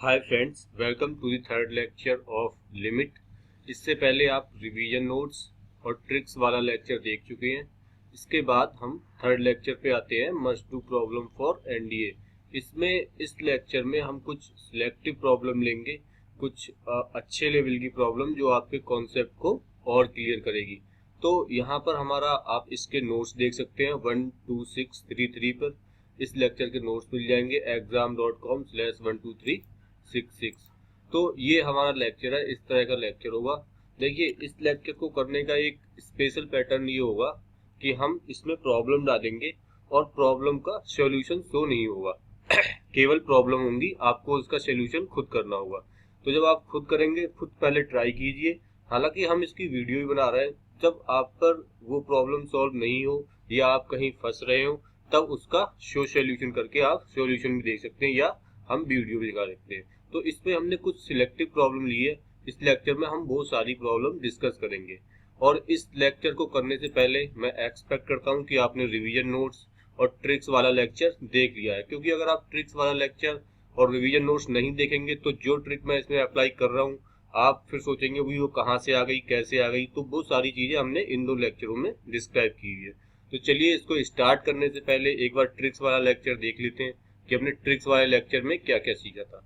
Hi friends, welcome to the third lecture of limit. इससे पहले आप रिवीजन नोट्स और ट्रिक्स वाला लेक्चर देख चुके हैं। इसके बाद हम थर्ड लेक्चर पे आते हैं, must do problem for NDA. इस लेक्चर में हम कुछ सिलेक्टिव प्रॉब्लम लेंगे, कुछ अच्छे लेवल की प्रॉब्लम जो आपके कॉन्सेप्ट को और क्लियर करेगी। तो यहाँ पर हमारा आप इसके नोट्स देख सकते हैं 12633 पर। इस लेक्चर के नोट्स मिल जाएंगे exam.com/12366। तो ये हमारा लेक्चर है, इस तरह का लेक्चर होगा। देखिए, इस लेक्चर को करने का एक स्पेशल पैटर्न ये होगा कि हम इसमें प्रॉब्लम डालेंगे और प्रॉब्लम का सॉल्यूशन शो नहीं होगा। केवल प्रॉब्लम होंगी, आपको उसका सॉल्यूशन खुद करना होगा। तो जब आप खुद करेंगे, खुद पहले ट्राई कीजिए। हालांकि हम इसकी वीडियो भी बना रहे हैं, जब आप पर वो प्रॉब्लम सॉल्व नहीं हो या आप कहीं फंस रहे हो, तब उसका सॉल्यूशन करके आप सॉल्यूशन भी देख सकते हैं या हम वीडियो भी दिखा सकते हैं। तो इसमें हमने कुछ सिलेक्टिव प्रॉब्लम ली है। इस लेक्चर में हम बहुत सारी प्रॉब्लम डिस्कस करेंगे। और इस लेक्चर को करने से पहले मैं एक्सपेक्ट करता हूं कि आपने रिवीजन नोट्स और ट्रिक्स वाला लेक्चर देख लिया है, क्योंकि अगर आप ट्रिक्स वाला लेक्चर और रिवीजन नोट्स नहीं देखेंगे तो जो ट्रिक मैं इसमें अप्लाई कर रहा हूँ आप फिर सोचेंगे भी वो कहाँ से आ गई, कैसे आ गई। तो बहुत सारी चीजें हमने इन दो लेक्चरों में डिस्क्राइब की है। तो चलिए, इसको स्टार्ट करने से पहले एक बार ट्रिक्स वाला लेक्चर देख लेते हैं कि हमने ट्रिक्स वाले लेक्चर में क्या क्या सीखा था।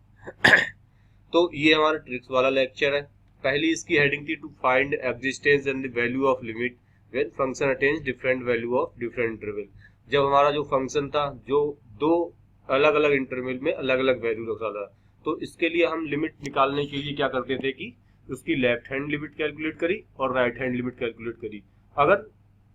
तो ये हमारा ट्रिक्स वाला लेक्चर है। पहली इसकी हेडिंग थी to find existence and the value of limit when function attains different value of different interval. जब हमारा जो फंक्शन था जो दो अलग अलग इंटरवल में अलग अलग वैल्यू रखा था, तो इसके लिए हम लिमिट निकालने के लिए क्या करते थे कि उसकी लेफ्ट हैंड लिमिट कैलकुलेट करी और राइट हैंड लिमिट कैलकुलेट करी। अगर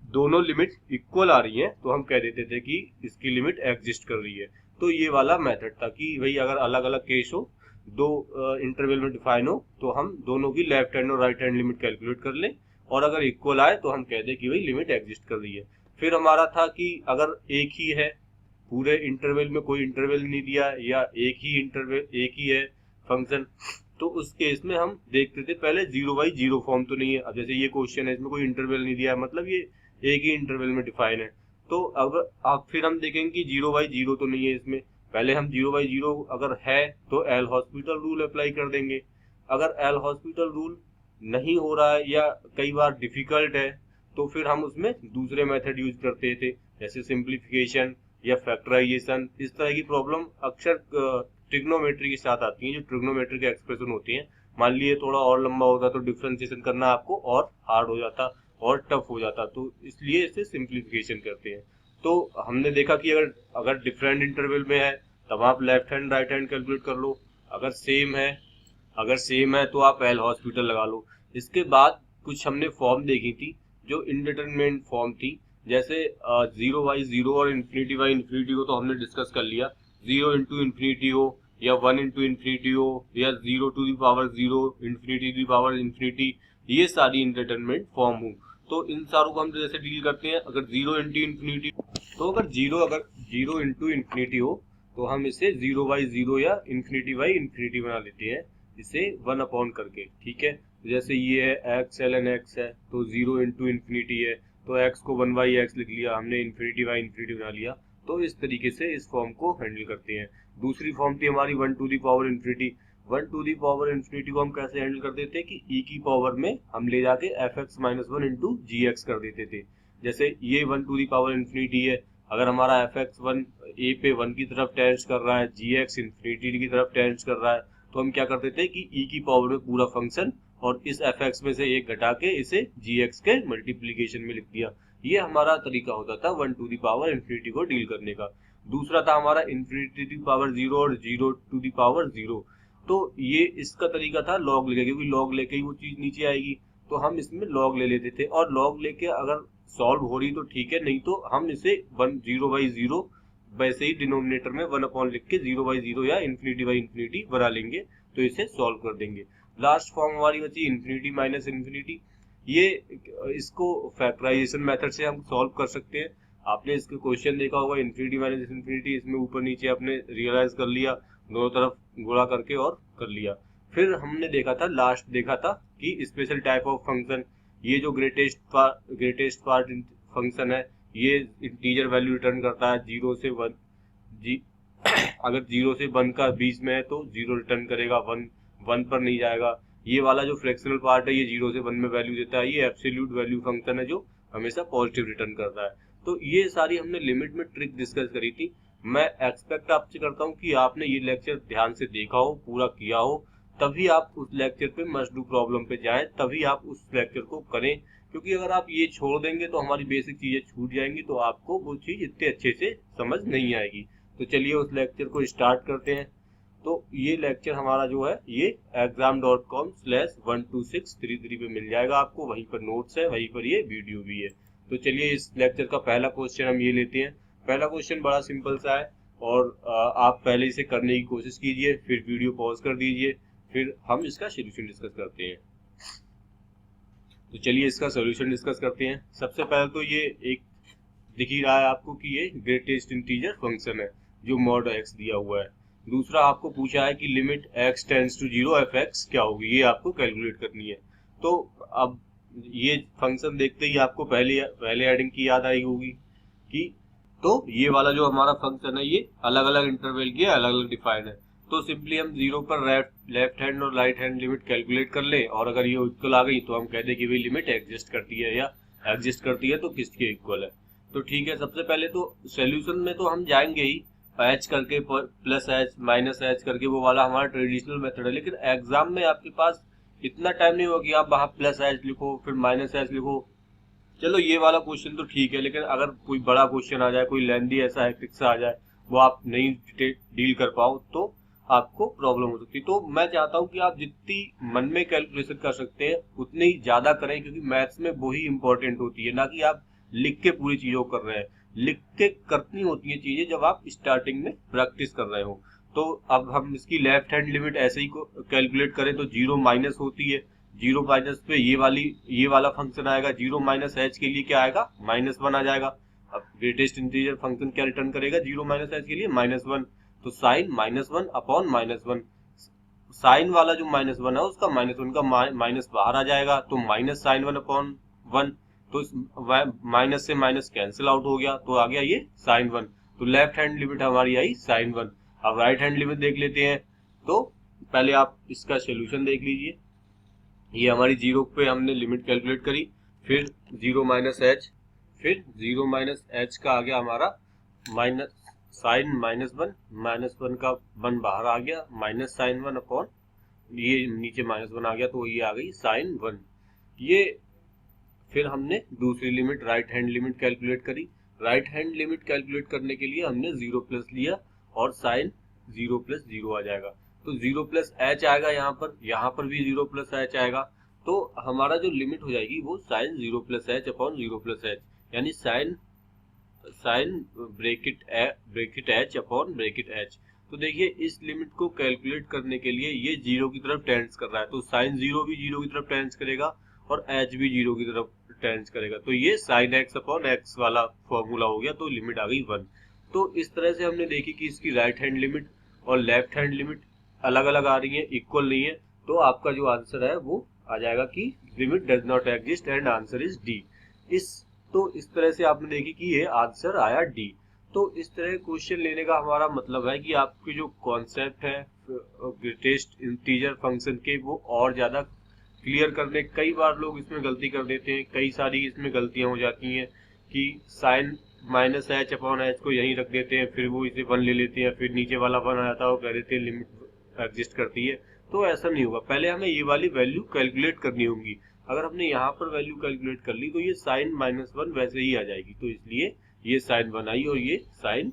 दोनों लिमिट इक्वल आ रही हैं तो हम कह देते थे कि इसकी लिमिट एग्जिस्ट कर रही है। तो ये वाला मेथड था कि भाई अगर अलग अलग केस हो, दो इंटरवल में डिफाइन हो, तो हम दोनों की लेफ्ट हैंड और राइट हैंड लिमिट कैलकुलेट कर लें, और अगर इक्वल आए तो हम कह दें कि भाई लिमिट एग्जिस्ट कर रही है। फिर हमारा था कि अगर एक ही है, पूरे इंटरवल में कोई इंटरवल नहीं दिया या एक ही है फंक्शन, तो उस केस में हम देखते थे पहले 0/0 फॉर्म तो नहीं है। अब जैसे ये क्वेश्चन है, इसमें कोई इंटरवल नहीं दिया है, मतलब ये एक ही इंटरवल में डिफाइन है। तो अब फिर हम देखेंगे कि 0/0 तो नहीं है इसमें। पहले हम 0/0 अगर है तो एल हॉस्पिटल रूल अप्लाई कर देंगे। अगर एल हॉस्पिटल रूल नहीं हो रहा है या कई बार डिफिकल्ट है, तो फिर हम उसमें दूसरे मेथड यूज करते थे, जैसे सिंप्लीफिकेशन या फैक्टराइजेशन। इस तरह की प्रॉब्लम अक्सर ट्रिग्नोमेट्री के साथ आती है, जो ट्रिग्नोमेट्री के एक्सप्रेशन होती हैं। मान लिए थोड़ा और लंबा होता तो डिफरेंशिएशन करना आपको और हार्ड हो जाता और टफ हो जाता, तो इसलिए इसे सिंप्लीफिकेशन करते हैं। तो हमने देखा कि अगर डिफरेंट इंटरवल में है तब आप left hand right hand calculate कर लो। अगर सेम है तो आप एल हॉस्पिटल लगा लो। इसके बाद कुछ हमने फॉर्म देखी थी जो इनडिटरमिनेट फॉर्म थी, जैसे 0/0 और इन्फिनिटी को तो हमने डिस्कस कर लिया। 0 इंटू इन्फिनिटी हो या 1 इंटू इन्फिनिटी हो या 0 infinity to the power infinity, ये सारी इनडिटरमिनेट फॉर्म हो। तो इन सारों को हम जैसे डील करते हैं, अगर 0 इंटू इन्फिनिटी, तो अगर 0 इंटू इन्फिनिटी हो तो हम इसे 0/0 या इन्फिनिटी बना लेते हैं, इसे 1 करके। ठीक है, जैसे ये है x ln x है, तो 0 इंटू इन्फिनिटी है, तो x को 1/x लिख लिया हमने, इन्फिनिटी बना लिया। तो इस तरीके से इस फॉर्म को हैंडल करते हैं। दूसरी फॉर्म थी हमारी 1 to the power infinity. 1 to the power infinity को हम कैसे हैंडल कर देते हैं कि e की पावर में हम ले जाके fx-1 इंटू जी एक्स कर देते थे। जैसे ये 1 टू दी पावर इन्फिनिटी है, अगर हमारा fx1 a पे 1 की तरफ टेंड्स कर रहा है, जी एक्स इन्फिनिटी की तरफ टेंड्स कर रहा है, तो हम क्या कर देते हैं कि e की पावर में पूरा फंक्शन और इस fx में से एक घटा के इसे gx के मल्टीप्लीकेशन में लिख दिया। ये हमारा तरीका होता था 1 टू दी पावर इन्फिनिटी को डील करने का। दूसरा था हमारा इन्फिनिटी टू दी पावर 0 और 0 टू दी पावर 0। तो ये इसका तरीका था लॉग लेके, क्योंकि लॉग लेके ही वो चीज नीचे आएगी, तो हम इसमें लॉग ले लेते थे। और लॉग लेके अगर सॉल्व हो रही तो ठीक है, नहीं तो हम इसे 0/0 वैसे ही डिनोमिनेटर में 1 लिख के 0/0 या इन्फिनिटी बना लेंगे, तो इसे सॉल्व कर देंगे। लास्ट फॉर्म हमारी बची इन्फिनिटी माइनस इन्फिनिटी। ये इसको फैक्टराइजेशन मेथड से हम सॉल्व कर सकते हैं। आपने इसके क्वेश्चन देखा होगा, इन्फिनिटी माइनस इन्फिनिटी, इसमें ऊपर नीचे आपने रियलाइज कर लिया, दोनों तरफ गुणा करके और कर लिया। फिर हमने लास्ट देखा था कि स्पेशल टाइप ऑफ फंक्शन, ये जो ग्रेटेस्ट पार्ट फंक्शन है, ये इंटीजर वैल्यू रिटर्न करता है 0 से 1। अगर 0 से 1 का बीच में है तो 0 रिटर्न करेगा, 1 पर नहीं जाएगा। ये वाला जो फ्रैक्शनल पार्ट है ये 0 से 1 में वैल्यू देता है। ये एब्सोल्यूट वैल्यू फंक्शन है जो हमेशा पॉजिटिव रिटर्न करता है। तो ये सारी हमने लिमिट में ट्रिक डिस्कस करी थी। मैं एक्सपेक्ट आपसे करता हूँ कि आपने ये लेक्चर ध्यान से देखा हो, पूरा किया हो, तभी आप उस लेक्चर पे मस्ट डू प्रॉब्लम पे जाएं, तभी आप उस लेक्चर को करें। क्योंकि अगर आप ये छोड़ देंगे तो हमारी बेसिक चीजें छूट जाएंगी, तो आपको वो चीज इतने अच्छे से समझ नहीं आएगी। तो चलिए उस लेक्चर को स्टार्ट करते हैं। तो ये लेक्चर हमारा जो है ये exam.com/12633 पे मिल जाएगा आपको, वहीं पर नोट्स है, वहीं पर ये वीडियो भी है। तो चलिए इस लेक्चर का पहला क्वेश्चन हम ये लेते हैं। पहला क्वेश्चन बड़ा सिंपल सा है और आप पहले इसे करने की कोशिश कीजिए, फिर वीडियो पॉज कर दीजिए, फिर हम इसका सोल्यूशन डिस्कस करते हैं। तो चलिए इसका सोल्यूशन डिस्कस करते हैं। सबसे पहले तो ये एक दिख ही रहा है आपको कि ये ग्रेटेस्ट इंटीजर फंक्शन है जो मॉड x दिया हुआ है। दूसरा आपको पूछा है कि limit x tends to 0 f(x) क्या होगी, ये आपको कैलकुलेट करनी है। तो अब ये फंक्शन देखते ही आपको पहले हेडिंग की याद आई होगी कि तो ये वाला जो हमारा फंक्शन है ये अलग अलग इंटरवल के अलग अलग डिफाइन है। तो सिंपली हम 0 पर लेफ्ट हैंड और राइट हैंड लिमिट कैलकुलेट कर ले, और अगर ये इक्वल आ गई तो हम कहते हैं कि भाई लिमिट एग्जिस्ट करती है, या एग्जिस्ट करती है तो किसके इक्वल है। तो ठीक है, सबसे पहले तो सोल्यूशन में तो हम जाएंगे ही h करके प्लस h माइनस h करके, वो वाला हमारा ट्रेडिशनल मेथड है। लेकिन एग्जाम में आपके पास इतना टाइम नहीं होगा कि आप वहां प्लस h लिखो फिर माइनस h लिखो। चलो ये वाला क्वेश्चन तो ठीक है, लेकिन अगर कोई बड़ा क्वेश्चन आ जाए, कोई लेंदी ऐसा हेक्टिक सा आ जाए, वो आप नहीं डील कर पाओ तो आपको प्रॉब्लम हो सकती है। तो मैं चाहता हूं कि आप जितनी मन में कैलकुलेशन कर सकते हैं उतनी ही ज्यादा करें, क्योंकि मैथ्स में वही इंपॉर्टेंट होती है, ना कि आप लिख के पूरी चीजों कर रहे हैं। लिख के करनी होती है चीजें जब आप स्टार्टिंग में प्रैक्टिस कर रहे हो। तो अब हम इसकी लेफ्ट हैंड लिमिट ऐसे ही कैलकुलेट करें तो 0 माइनस होती है, 0 माइनस पे ये वाला फंक्शन आएगा, 0 माइनस h के लिए क्या आएगा, -1 आ जाएगा। अब ग्रेटेस्ट इंटीजर फंक्शन क्या रिटर्न करेगा 0 माइनस h के लिए, -1। तो साइन -1 अपॉन -1, साइन वाला जो -1 है उसका -1 का माइनस बाहर आ जाएगा, तो माइनस साइन 1 अपॉन 1। तो माइनस से माइनस कैंसिल आउट हो गया, तो आ गया ये साइन 1। तो लेफ्ट हैंड लिमिट हमारी आई साइन 1। अब राइट हैंड लिमिट देख लेते हैं। तो पहले आप इसका सोल्यूशन देख लीजिए। ये हमारी 0 पे हमने लिमिट कैलकुलेट करी, फिर 0 माइनस h, फिर 0 माइनस h का आ गया हमारा माइनस साइन -1 का 1 बाहर आ गया, माइनस साइन 1 अपॉन ये नीचे -1 आ गया, तो ये आ गई साइन 1। ये फिर हमने दूसरी limit right hand limit calculate करी। राइट हैंड लिमिट कैलकुलेट करने के लिए हमने 0 प्लस लिया और साइन 0 प्लस 0 आ जाएगा, तो 0 प्लस h आएगा, यहाँ पर भी 0 प्लस h आएगा। तो हमारा जो लिमिट हो जाएगी वो sine 0 plus h upon 0 plus h, यानी sine bracket h upon bracket h। तो देखिए इस लिमिट को कैलकुलेट करने के लिए ये 0 की तरफ टेंड्स कर रहा है, तो साइन 0 भी 0 की तरफ टेंड्स करेगा और h भी 0 की तरफ टेंड्स करेगा, तो ये साइन x अपॉन x वाला फॉर्मूला हो गया, तो लिमिट आ गई 1। तो इस तरह से हमने देखी कि इसकी राइट हैंड लिमिट और लेफ्ट हैंड लिमिट अलग अलग आ रही है, इक्वल नहीं है। तो आपका जो आंसर है वो आ जाएगा कि limit does not exist and answer is D. इस तरह से आपने देखी कि ये आंसर आया डी। तो इस तरह क्वेश्चन लेने का हमारा मतलब है कि आपके जो कॉन्सेप्ट है ग्रेटेस्ट इंटीजर फंक्शन के वो और ज्यादा क्लियर करने। कई बार लोग इसमें गलती कर देते हैं, कई सारी इसमें गलतियां हो जाती हैं कि sine minus h upon h को यहीं रख देते हैं, फिर वो इसे 1 ले लेते हैं, फिर नीचे वाला 1 आ जाता है, वो कह देते हैं लिमिट एग्जिस्ट करती है। तो ऐसा नहीं होगा, पहले हमें ये वाली वैल्यू कैलकुलेट करनी होगी। अगर हमने यहाँ पर वैल्यू कैलकुलेट कर ली तो ये साइन -1 वैसे ही आ जाएगी, तो इसलिए ये साइन 1 आई और ये साइन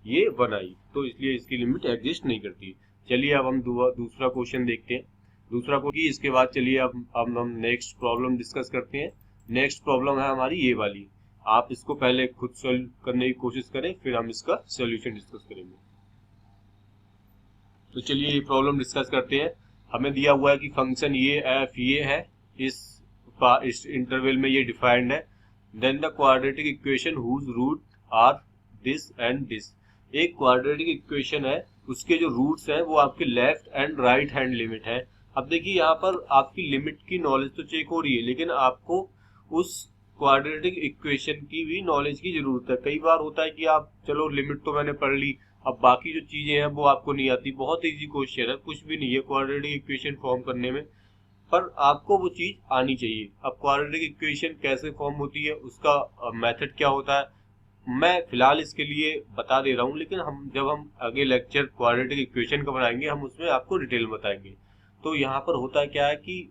1 आई, तो इसलिए इसकी लिमिट एग्जिस्ट नहीं करती। चलिए अब हम दूसरा क्वेश्चन देखते हैं। दूसरा क्वेश्चन इसके बाद चलिए अब हम नेक्स्ट प्रॉब्लम डिस्कस करते हैं। नेक्स्ट प्रॉब्लम है हमारी ये वाली। आप इसको पहले खुद सॉल्व करने की कोशिश करें, फिर हम इसका सॉल्यूशन डिस्कस करेंगे। तो चलिए ये प्रॉब्लम डिस्कस करते हैं। हमें दिया हुआ है कि फंक्शन ये एफ ये है, इस इंटरवल में ये डिफाइंड है। Then the quadratic equation whose root are this and this. एक क्वाड्रेटिक इक्वेशन है, उसके जो रूट्स हैं वो आपके left and right hand limit है। अब देखिए यहाँ पर आपकी लिमिट की नॉलेज तो चेक हो रही है, लेकिन आपको उस क्वाड्रेटिक इक्वेशन की भी नॉलेज की जरूरत है। कई बार होता है कि आप चलो लिमिट तो मैंने पढ़ ली, अब बाकी जो चीजें हैं वो आपको नहीं आती, बहुत इजी क्वेश्चन है, कुछ भी नहीं है क्वाड्रेटिक इक्वेशन फॉर्म करने में, पर आपको वो चीज आनी चाहिए। अब क्वाड्रेटिक इक्वेशन कैसे फॉर्म होती है, उसका मेथड क्या होता है, मैं फिलहाल इसके लिए बता दे रहा हूँ, लेकिन जब हम आगे लेक्चर क्वाड्रेटिक इक्वेशन का बनाएंगे हम उसमें आपको डिटेल में बताएंगे। तो यहाँ पर होता क्या है कि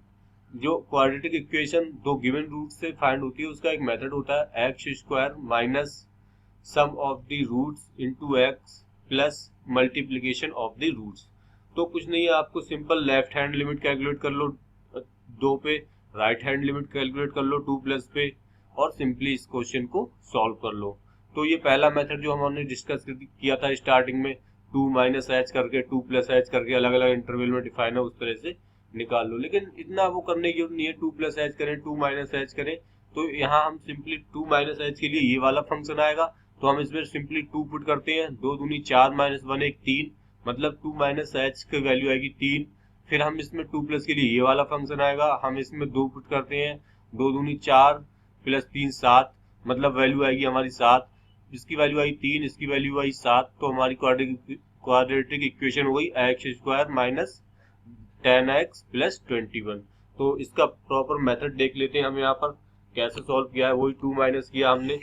जो क्वाड्रेटिक इक्वेशन दो गिवन रूट से फाइंड होती है, उसका एक मेथड होता है X square minus sum of the roots into X plus multiplication of the roots. तो कुछ नहीं है, आपको simple left hand limit calculate कर लो 2 पे, राइट हैंड लिमिट कैलकुलेट कर लो 2 प्लस पे, और सिंपली इस क्वेश्चन को सॉल्व कर लो। तो ये पहला मेथड जो हमने डिस्कस किया था स्टार्टिंग में, 2 माइनस एच करके 2 प्लस एच करके अलग अलग इंटरवल में डिफाइन है, उस तरह से निकाल लो। लेकिन इतना वो करने की जरूरत नहीं है, 2 प्लस एच करें 2 माइनस एच करें, तो यहाँ हम सिंपली 2 माइनस एच के लिए ये वाला फंक्शन आएगा, तो हम इसमें सिंपली 2 पुट करते हैं, 2 दूनी 4 माइनस 1 1 3, मतलब 2 माइनस एच की वैल्यू आएगी 3। फिर हम इसमें 2 प्लस के लिए ये वाला फंक्शन आएगा, हम इसमें 2 पुट करते हैं, 2 दूनी 4 प्लस 3 7, मतलब वैल्यू आएगी हमारी 7, इसकी वैल्यू आई 3, इसकी वैल्यू आई 7, तो हमारी क्वाड्रेटिक इक्वेशन हो गई x square minus 10x plus 21। तो इसका प्रॉपर मेथड देख लेते हैं हम यहाँ पर कैसे सॉल्व किया है। वही 2 माइनस किया हमने,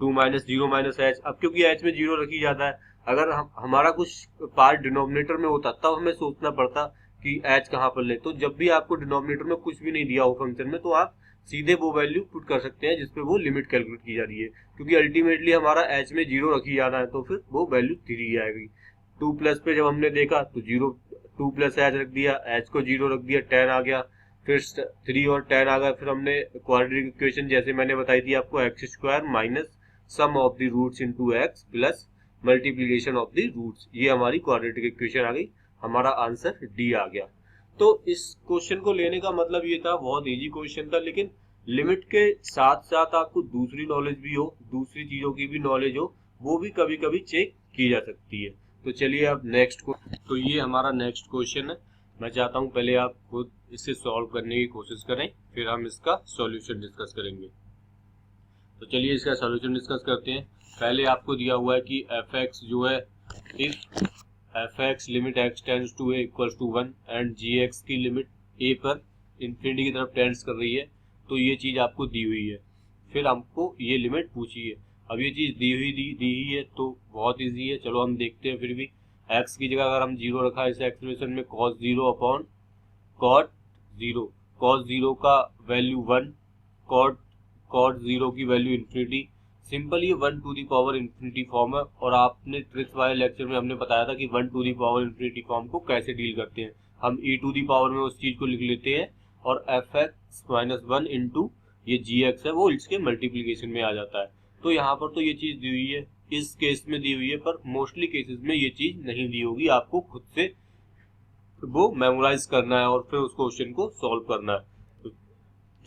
2 माइनस 0 माइनस एच। अब क्योंकि एच में 0 रखी जाता है, अगर हमारा कुछ पार्ट डिनोमिनेटर में होता तब हमें सोचना पड़ता कि एच कहाँ पर ले। तो जब भी आपको डिनोमिनेटर में कुछ भी नहीं दिया हो फंक्शन में, तो आप सीधे वो वैल्यू पुट कर सकते हैं जिसपे वो लिमिट कैलकुलेट की जा रही है, क्योंकि अल्टीमेटली हमारा एच में 0 रखी जाना है, तो फिर वो वैल्यू 3 आएगी। 2 प्लस पे जब हमने देखा तो 0, 2 प्लस एच रख दिया, एच को 0 रख दिया, 10 आ गया, फिर 3 और 10 आ गया। फिर हमने क्वाड्रेटिक इक्वेशन जैसे मैंने बताई थी आपको, X square minus sum of the roots into X plus multiplication of the roots, ये हमारी क्वाड्रेटिक इक्वेशन आ गई, हमारा आंसर डी आ गया। तो इस क्वेश्चन को लेने का मतलब ये था, बहुत इजी क्वेश्चन था, लेकिन लिमिट के साथ साथ आपको दूसरी नॉलेज भी हो, दूसरी चीजों की भी नॉलेज हो, वो भी कभी कभी चेक की जा सकती है। तो चलिए अब नेक्स्ट को, तो ये हमारा नेक्स्ट क्वेश्चन है। मैं चाहता हूँ पहले आप खुद इसे सॉल्व करने की कोशिश करें, फिर हम इसका सॉल्यूशन डिस्कस करेंगे। तो चलिए इसका सॉल्यूशन डिस्कस करते हैं। पहले आपको दिया हुआ है कि एफ एक्स जो है, if F X limit X tends to A equals to 1 and G X की लिमिट ए पर इन्फिनिटी की तरफ टेंड्स कर रही है, तो ये चीज आपको दी हुई है। फिर हमको ये लिमिट पूछी है। अब ये चीज दी हुई है तो बहुत इजी है, चलो हम देखते हैं। फिर भी x की जगह अगर हम 0 रखा है इस एक्सप्रेशन में, cos 0 अपॉन cot 0, cos 0 का वैल्यू 1, cot 0 की वैल्यू इन्फिनिटी। सिंपल ये 1 to the power infinity form है, और आपने ट्रिक्स वाले लेक्चर में हमने बताया था कि 1 to the power infinity form को कैसे डील करते हैं। हम e टू दी पावर में उस चीज को लिख लेते हैं, और एफ एक्स माइनस 1 इंटू ये जी एक्स है वो इसके मल्टीप्लीकेशन में आ जाता है। तो यहाँ पर तो ये चीज दी हुई है, इस केस में दी हुई है, पर मोस्टली केसेस में ये चीज नहीं दी होगी, आपको खुद से वो मेमोराइज करना है और फिर उस क्वेश्चन को सॉल्व करना है। तो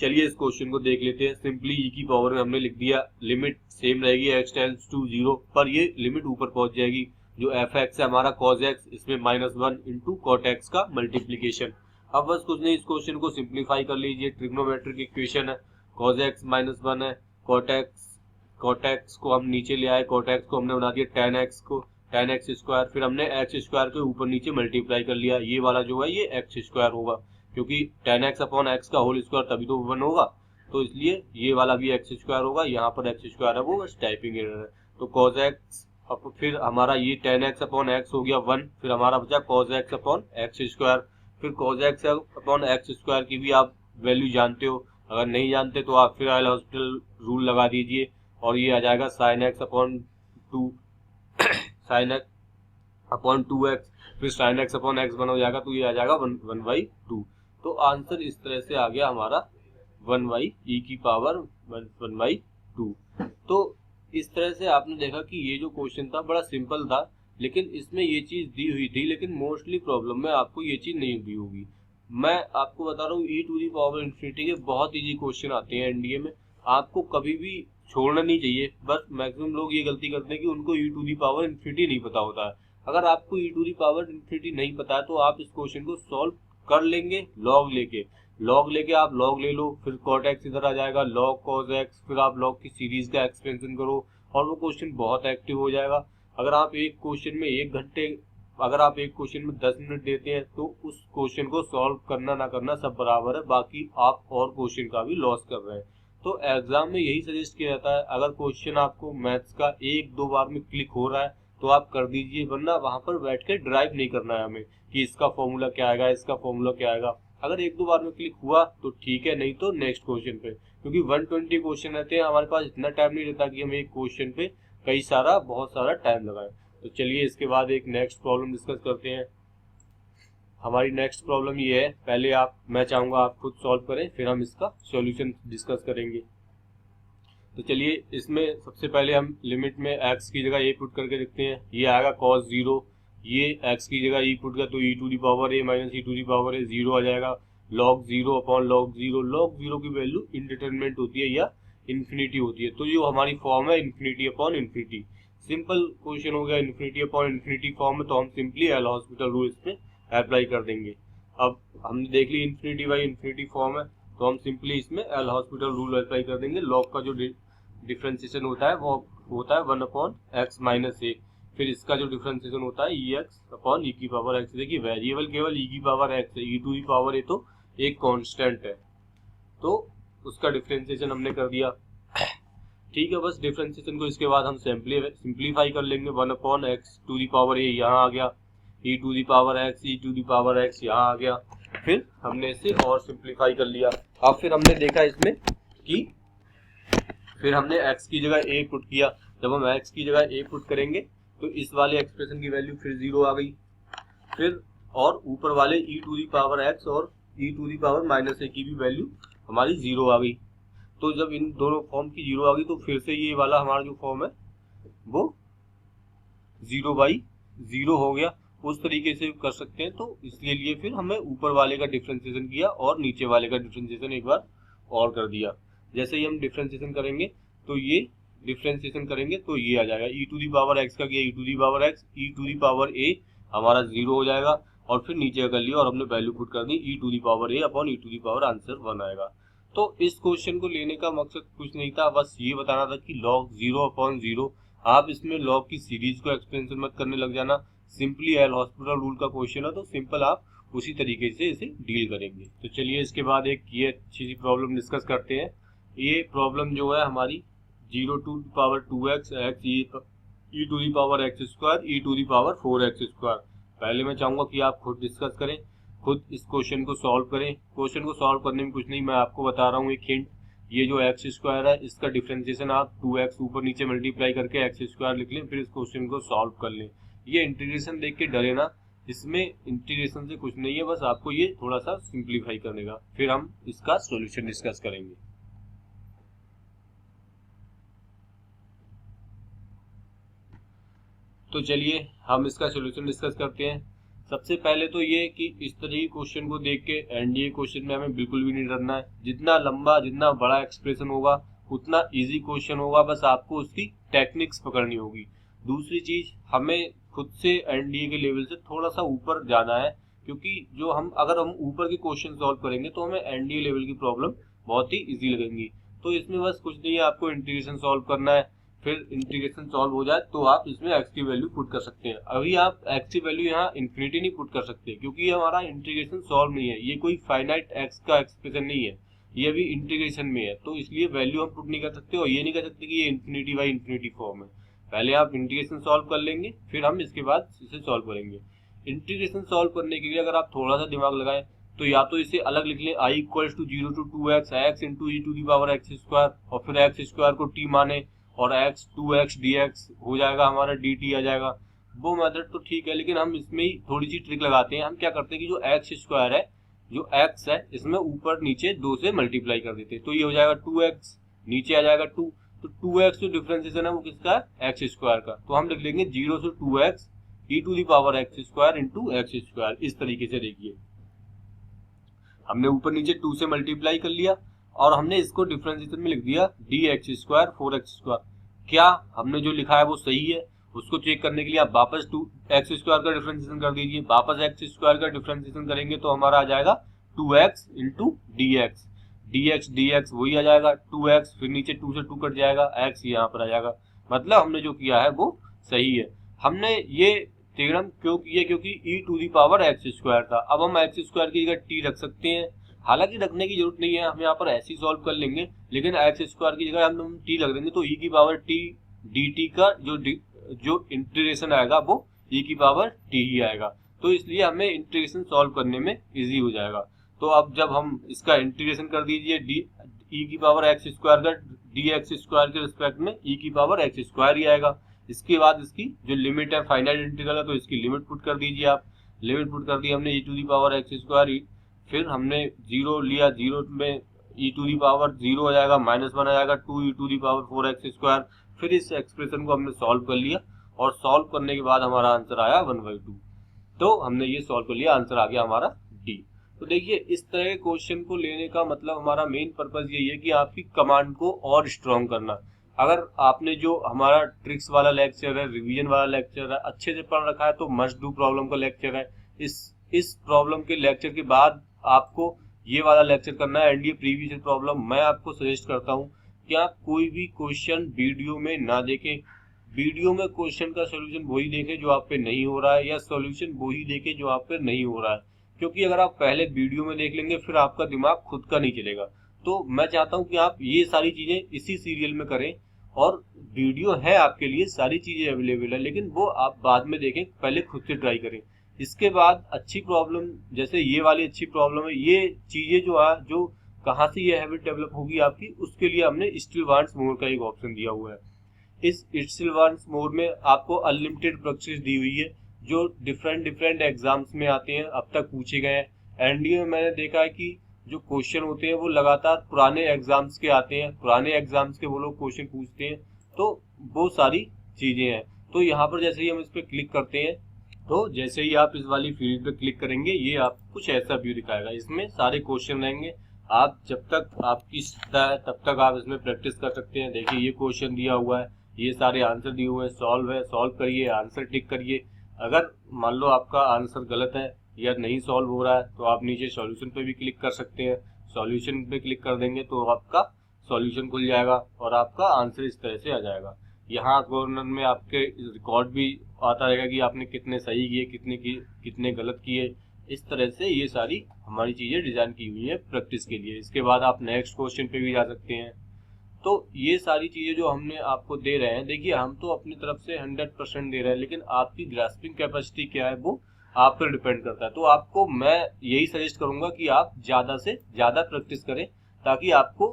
चलिए इस क्वेश्चन को देख लेते हैं। सिंपली ई की पावर में हमने लिख दिया, लिमिट सेम रहेगी एक्स टेंड्स टू 0, पर ये लिमिट ऊपर पहुंच जाएगी। जो एफ एक्स है हमारा cos x, इसमें -1 इंटू कॉट एक्स का मल्टीप्लीकेशन। अब बस कुछ नहीं, इस क्वेश्चन को सिंप्लीफाई कर लीजिए। ट्रिग्नोमेट्रिक इक्वेशन है, cos x -1 है, cot x को हम नीचे ले आए, cot x को हमने बना दिया tan x को, tan x स्क्वायर, फिर हमने x स्क्वायर के ऊपर नीचे मल्टीप्लाई कर लिया। ये वाला जो है ये x स्क्वायर होगा, क्योंकि tan x अपॉन x का होल स्क्वायर तभी तो 1 होगा, तो इसलिए ये वाला भी x स्क्वायर होगा। यहाँ पर x स्क्वायर है वो बस टाइपिंग एरर है। तो cos x, अब फिर हमारा ये tan x अपॉन x हो गया 1, फिर हमारा बचा cos x upon x square. फिर cos x upon x square की भी आप वैल्यू जानते हो, अगर नहीं जानते तो आप फिर एल हॉस्पिटल रूल लगा दीजिए, और ये आ जाएगा sin x upon 2, sin x upon 2x, फिर sin x अपॉन x 1 हो जाएगा, तो ये आ जाएगा 1/2। तो आंसर इस तरह से आ गया हमारा 1/e की पावर 1/2। तो इस तरह से आपने देखा कि ये जो क्वेश्चन था बड़ा सिंपल था, लेकिन इसमें ये चीज दी हुई थी, लेकिन मोस्टली प्रॉब्लम में आपको ये चीज नहीं दी होगी। मैं आपको बता रहा हूँ e to the power infinity के बहुत इजी क्वेश्चन आते हैं एनडीए में, आपको कभी भी छोड़ना नहीं चाहिए। बस मैक्सिमम लोग ये गलती करते हैं कि उनको e to the power infinity नहीं पता होता है। अगर आपको e to the power infinity नहीं पता है तो आप इस क्वेश्चन को सॉल्व कर लेंगे लॉग लेके आप लॉग ले लो, फिर cot x इधर आ जाएगा, log cos x, फिर आप log की सीरीज का एक्सपेंशन करो और वो क्वेश्चन बहुत एक्टिव हो जाएगा। अगर आप एक क्वेश्चन में 1 घंटे, अगर आप एक क्वेश्चन में 10 मिनट देते हैं तो उस क्वेश्चन को सॉल्व करना ना करना सब बराबर है, बाकी आप और क्वेश्चन का भी लॉस कर रहे हैं। तो एग्जाम में यही सजेस्ट किया जाता है, अगर क्वेश्चन आपको मैथ्स का 1-2 बार में क्लिक हो रहा है तो आप कर दीजिए, वरना वहां पर बैठ के ड्राइव नहीं करना है हमें कि इसका फॉर्मूला क्या आएगा, इसका फॉर्मूला क्या आएगा। अगर 1-2 बार में क्लिक हुआ तो ठीक है, नहीं तो नेक्स्ट क्वेश्चन पे, क्योंकि 120 क्वेश्चन रहते हैं, हमारे पास इतना टाइम नहीं रहता कि हम एक क्वेश्चन पे बहुत सारा टाइम लगाएं। तो चलिए इसके बाद एक नेक्स्ट प्रॉब्लम डिस्कस करते हैं। हमारी नेक्स्ट प्रॉब्लम ये है, पहले मैं चाहूंगा आप खुद सॉल्व करें, फिर हम इसका सॉल्यूशन डिस्कस करेंगे। तो चलिए इसमें सबसे पहले हम लिमिट में x की जगह a पुट करके देखते हैं। ये आएगा cos 0, ये x की जगह e पुट किया तो e to the power a minus e to the power a 0 आ जाएगा। log 0 अपॉन log 0, log 0 की वैल्यू इनडिटरमिनेट होती है या इन्फिनिटी होती है, तो जो हमारी फॉर्म है infinity upon infinity. Simple question हो गया इन्फिनिटी अपॉन इन्फिनिटी फॉर्म में, तो हम सिंपली एल हॉस्पिटल रूल इसमें अप्लाई कर देंगे। अब हमने देख ली इन्फिनिटी बाई इन्फिनिटी फॉर्म है, तो हम सिंपली इसमें एल हॉस्पिटल रूल अप्लाई कर देंगे। लॉग का जो डिफरेंशिएशन होता है वो होता है 1 अपॉन एक्स माइनस ए, फिर इसका जो डिफरेंशिएशन होता है ई एक्स अपॉन ई की पावर एक्स। देखिए वेरिएबल केवल ई की पावर एक्स है, ई टू दी पावर ए तो एक कांस्टेंट है, तो उसका डिफरेंशिएशन हमने कर दिया। ठीक है, बस डिफरेंशिएशन को इसके बाद हम सिंप्लीफाई कर लेंगे। 1 upon x to the power a यहाँ आ गया, e to the power x, E to the power x यहाँ आ गया, फिर हमने इसे और सिंप्लीफाई कर लिया। अब फिर हमने देखा इसमें कि फिर हमने x की जगह a पुट किया। जब हम x की जगह a पुट करेंगे तो इस वाले एक्सप्रेशन की वैल्यू फिर 0 आ गई, फिर और ऊपर वाले e to the power x और e to the power minus a की भी वैल्यू हमारी 0 आ गई। तो जब इन दोनों फॉर्म की 0 आ गई तो फिर से ये वाला हमारा जो फॉर्म है वो 0/0 हो गया। उस तरीके से कर सकते हैं, तो इसके लिए फिर हमें ऊपर वाले का डिफरेंशिएशन किया और नीचे वाले का डिफरेंशिएशन एक बार और कर दिया। जैसे ही हम डिफरेंशिएशन करेंगे तो ये डिफरेंशिएशन करेंगे तो ये आ जाएगा e to the power x का किया e to the power x, E to the power a हमारा 0 हो जाएगा, और फिर नीचे कर लिया और हमने वैल्यू पुट कर दी e to the power a upon e to the power answer 1 आएगा। तो इस क्वेश्चन को लेने का मकसद कुछ नहीं था, बस ये बताना था कि log 0 अपॉन 0, आप इसमें log की सीरीज को एक्सपेंशन मत करने लग जाना। सिंपली एल हॉस्पिटल रूल का क्वेश्चन है तो सिंपल आप उसी तरीके से इसे डील करेंगे। तो चलिए इसके बाद एक ये अच्छी सी प्रॉब्लम डिस्कस करते हैं। ये प्रॉब्लम जो है हमारी 0 to the power 2x X E to the power x square E to the power 4x square. पहले मैं चाहूंगा कि आप खुद डिस्कस करें, खुद इस क्वेश्चन को सॉल्व करें। क्वेश्चन को सॉल्व करने में कुछ नहीं, मैं आपको बता रहा हूँ एक हिंट। ये जो एक्स स्क्वायर है इसका डिफरेंशिएशन आप 2x ऊपर नीचे मल्टीप्लाई करके एक्स स्क्वायर लिख लें, फिर इस क्वेश्चन को सॉल्व कर लें। ये इंटीग्रेशन देख के डरे ना, इसमें इंटीग्रेशन से कुछ नहीं है, बस आपको ये थोड़ा सा सिंप्लीफाई करने का, फिर हम इसका सॉल्यूशन डिस्कस करेंगे। तो चलिए हम इसका सॉल्यूशन डिस्कस करते हैं। सबसे पहले तो ये कि इस तरह के क्वेश्चन को देख के एनडीए क्वेश्चन में हमें बिल्कुल भी नहीं डरना है। जितना लंबा जितना बड़ा एक्सप्रेशन होगा उतना इजी क्वेश्चन होगा, बस आपको उसकी टेक्निक्स पकड़नी होगी। दूसरी चीज, हमें खुद से एनडीए के लेवल से थोड़ा सा ऊपर जाना है, क्योंकि अगर हम ऊपर के क्वेश्चन सॉल्व करेंगे तो हमें एनडीए लेवल की प्रॉब्लम बहुत ही इजी लगेंगी। तो इसमें बस कुछ नहीं है, आपको इंटीग्रेशन सॉल्व करना है, फिर इंटीग्रेशन सॉल्व हो जाए तो आप इसमें एक्स की वैल्यू पुट कर सकते हैं। अभी आप एक्स की वैल्यू यहाँ इन्फिनिटी नहीं पुट कर सकते, क्योंकि ये हमारा इंटीग्रेशन सॉल्व नहीं है, ये कोई फाइनाइट एक्स का एक्सप्रेशन नहीं है, ये अभी इंटीग्रेशन में है, तो इसलिए वैल्यू हम पुट नहीं कर सकते और ये नहीं कर सकते कि ये इन्फिनिटी बाई इन्फिनिटी फॉर्म है। पहले आप इंटीग्रेशन सॉल्व कर लेंगे, फिर हम इसके बाद इसे सॉल्व करेंगे। इंटीग्रेशन सॉल्व करने के लिए अगर आप थोड़ा सा दिमाग लगाएं तो या तो इसे अलग लिख लें, I equals to 0 to 2x x into e to the power x square, और फिर एक्स स्क्वायर को टी माने और x 2x dx हो जाएगा, हमारा dt आ जाएगा। वो मेथड तो ठीक है, लेकिन हम इसमें ही थोड़ी सी ट्रिक लगाते हैं। हम क्या करते हैं कि जो एक्स स्क्वायर है, जो x है, इसमें ऊपर नीचे 2 से मल्टीप्लाई कर देते हैं, तो ये हो जाएगा 2x, नीचे आ जाएगा 2, तो 2x जो डिफरेंशिएशन है वो किसका है, एक्स स्क्वायर का। तो हम लिख लेंगे 0 से 2x E to the power x square into X square. इस तरीके से देखिए, हमने ऊपर नीचे 2 से मल्टीप्लाई कर लिया और हमने इसको डिफरेंशिएशन में लिख दिया dx स्क्वायर 4x स्क्वायर। क्या हमने जो लिखा है वो सही है, उसको चेक करने के लिए आप वापस 2x स्क्वायर का डिफरेंशिएशन कर दीजिए। वापस x स्क्वायर का डिफरेंशिएशन करेंगे तो हमारा आ जाएगा 2x into dx, dx dx वही आ जाएगा 2x, फिर नीचे 2 से 2 कट जाएगा, x यहाँ पर आ जाएगा। मतलब हमने जो किया है वो सही है। हमने ये थ्योरम क्यों किया, क्योंकि e to the power x square था। अब हम एक्स स्क्वायर की जगह t रख सकते हैं, हालांकि रखने की जरूरत नहीं है, हम यहाँ पर ऐसे ही सॉल्व कर लेंगे, लेकिन एक्स स्क्वायर की जगह हम t रख देंगे तो e की पावर t dt का जो इंटीग्रेशन आएगा वो e की पावर t ही आएगा। तो इसलिए हमें इंटीग्रेशन सॉल्व करने में इजी हो जाएगा। तो अब जब हम इसका इंटीग्रेशन कर दीजिए e की पावर एक्स स्क्वायर का dx स्क्वायर के रिस्पेक्ट में e की पावर एक्स स्क्वायर ही आएगा। इसके बाद इसकी जो लिमिट है फाइनाइट इंटीग्रल है, तो इसकी लिमिट पुट कर दीजिए आप। लिमिट पुट कर दी हमने e to the power x square, फिर हमने जीरो लिया, जीरो में e to the power zero आ जाएगा, -1 आ जाएगा, 2 e to the power 4x square. फिर इस एक्सप्रेशन को हमने सॉल्व कर लिया और सॉल्व करने के बाद हमारा आंसर आया 1/2। तो हमने ये सॉल्व कर लिया, आंसर आ गया हमारा डी। तो देखिए इस तरह के क्वेश्चन को लेने का मतलब हमारा मेन पर्पज यही है कि आपकी कमांड को और स्ट्रॉन्ग करना। अगर आपने जो हमारा ट्रिक्स वाला लेक्चर है, रिवीजन वाला लेक्चर है अच्छे से पढ़ रखा है तो मस्ट डू प्रॉब्लम का लेक्चर है, इस प्रॉब्लम के लेक्चर के बाद आपको ये वाला लेक्चर करना है एंड ये प्रीवियस प्रॉब्लम। मैं आपको सजेस्ट करता हूँ कि आप कोई भी क्वेश्चन वीडियो में ना देखें, वीडियो में क्वेश्चन का सॉल्यूशन वही देखें जो आप पे नहीं हो रहा है, या सॉल्यूशन वही देखें जो आप पे नहीं हो रहा है, क्योंकि अगर आप पहले वीडियो में देख लेंगे फिर आपका दिमाग खुद का नहीं चलेगा। तो मैं चाहता हूं कि आप ये सारी चीजें इसी सीरियल में करें, और वीडियो है आपके लिए, सारी चीजें अवेलेबल है, लेकिन वो आप बाद में देखें, पहले खुद से ट्राई करें। इसके बाद अच्छी प्रॉब्लम, जैसे ये वाली अच्छी प्रॉब्लम है, ये चीजें जो कहाँ से ये हैबिट डेवलप होगी आपकी, उसके लिए हमने स्टिल वांट्स मोर का एक ऑप्शन दिया हुआ है। इस स्टिल वांट्स मोर में आपको अनलिमिटेड प्रैक्टिस दी हुई है जो डिफरेंट एग्जाम्स में आते हैं, अब तक पूछे गए हैं। एनडीए में मैंने देखा है कि जो क्वेश्चन होते हैं वो लगातार पुराने एग्जाम्स के आते हैं, पुराने एग्जाम्स के वो लोग क्वेश्चन पूछते हैं, तो वो सारी चीजें हैं। तो यहाँ पर जैसे ही हम इस पर क्लिक करते हैं, तो जैसे ही आप इस वाली फील्ड पे क्लिक करेंगे ये आपको कुछ ऐसा व्यू दिखाएगा, इसमें सारे क्वेश्चन रहेंगे। आप जब तक आपकी क्षमता है तब तक आप इसमें प्रैक्टिस कर सकते हैं। देखिए ये क्वेश्चन दिया हुआ है, ये सारे आंसर दिए हुए हैं, सॉल्व करिए, आंसर टिक करिए। अगर मान लो आपका आंसर गलत है या नहीं सॉल्व हो रहा है तो आप नीचे सॉल्यूशन पे भी क्लिक कर सकते हैं। सॉल्यूशन पे क्लिक कर देंगे तो आपका सॉल्यूशन खुल जाएगा और आपका आंसर इस तरह से आ जाएगा। यहाँ कॉर्नर में आपके रिकॉर्ड भी आता रहेगा कि आपने कितने सही किए, कितने गलत किए। इस तरह से ये सारी हमारी चीजें डिजाइन की हुई है प्रैक्टिस के लिए। इसके बाद आप नेक्स्ट क्वेश्चन पे भी जा सकते हैं। तो ये सारी चीजें जो हमने आपको दे रहे हैं, देखिए हम तो अपनी तरफ से 100% दे रहे हैं, लेकिन आपकी ग्रास्पिंग कैपेसिटी क्या है वो आप पर डिपेंड करता है। तो आपको मैं यही सजेस्ट करूंगा कि आप ज्यादा से ज्यादा प्रैक्टिस करें, ताकि आपको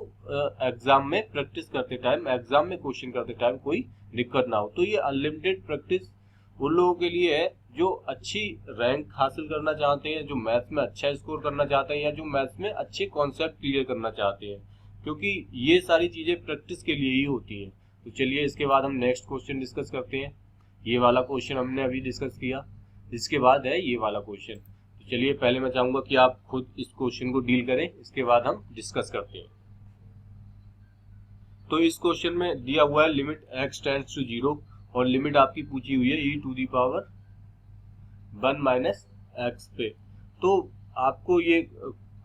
एग्जाम में प्रैक्टिस करते टाइम, एग्जाम में क्वेश्चन करते टाइम कोई दिक्कत ना हो। तो ये अनलिमिटेड प्रैक्टिस उन लोगों के लिए है जो अच्छी रैंक हासिल करना चाहते हैं, जो मैथ्स में अच्छा स्कोर करना चाहते हैं, या जो मैथ्स में अच्छे कॉन्सेप्ट क्लियर करना चाहते हैं, क्योंकि ये सारी चीजें प्रैक्टिस के लिए ही होती है। तो चलिए इसके बाद हम नेक्स्ट क्वेश्चन डिस्कस करते हैं। ये वाला क्वेश्चन हमने अभी डिस्कस किया, इसके बाद है ये वाला क्वेश्चन। तो चलिए पहले मैं चाहूंगा कि आप खुद इस क्वेश्चन को डील करें, इसके बाद हम डिस्कस करते हैं। तो इस क्वेश्चन में दिया हुआ है लिमिट x टेंड्स टू 0 और लिमिट आपकी पूछी हुई है e to the power 1 - x पे। तो आपको ये,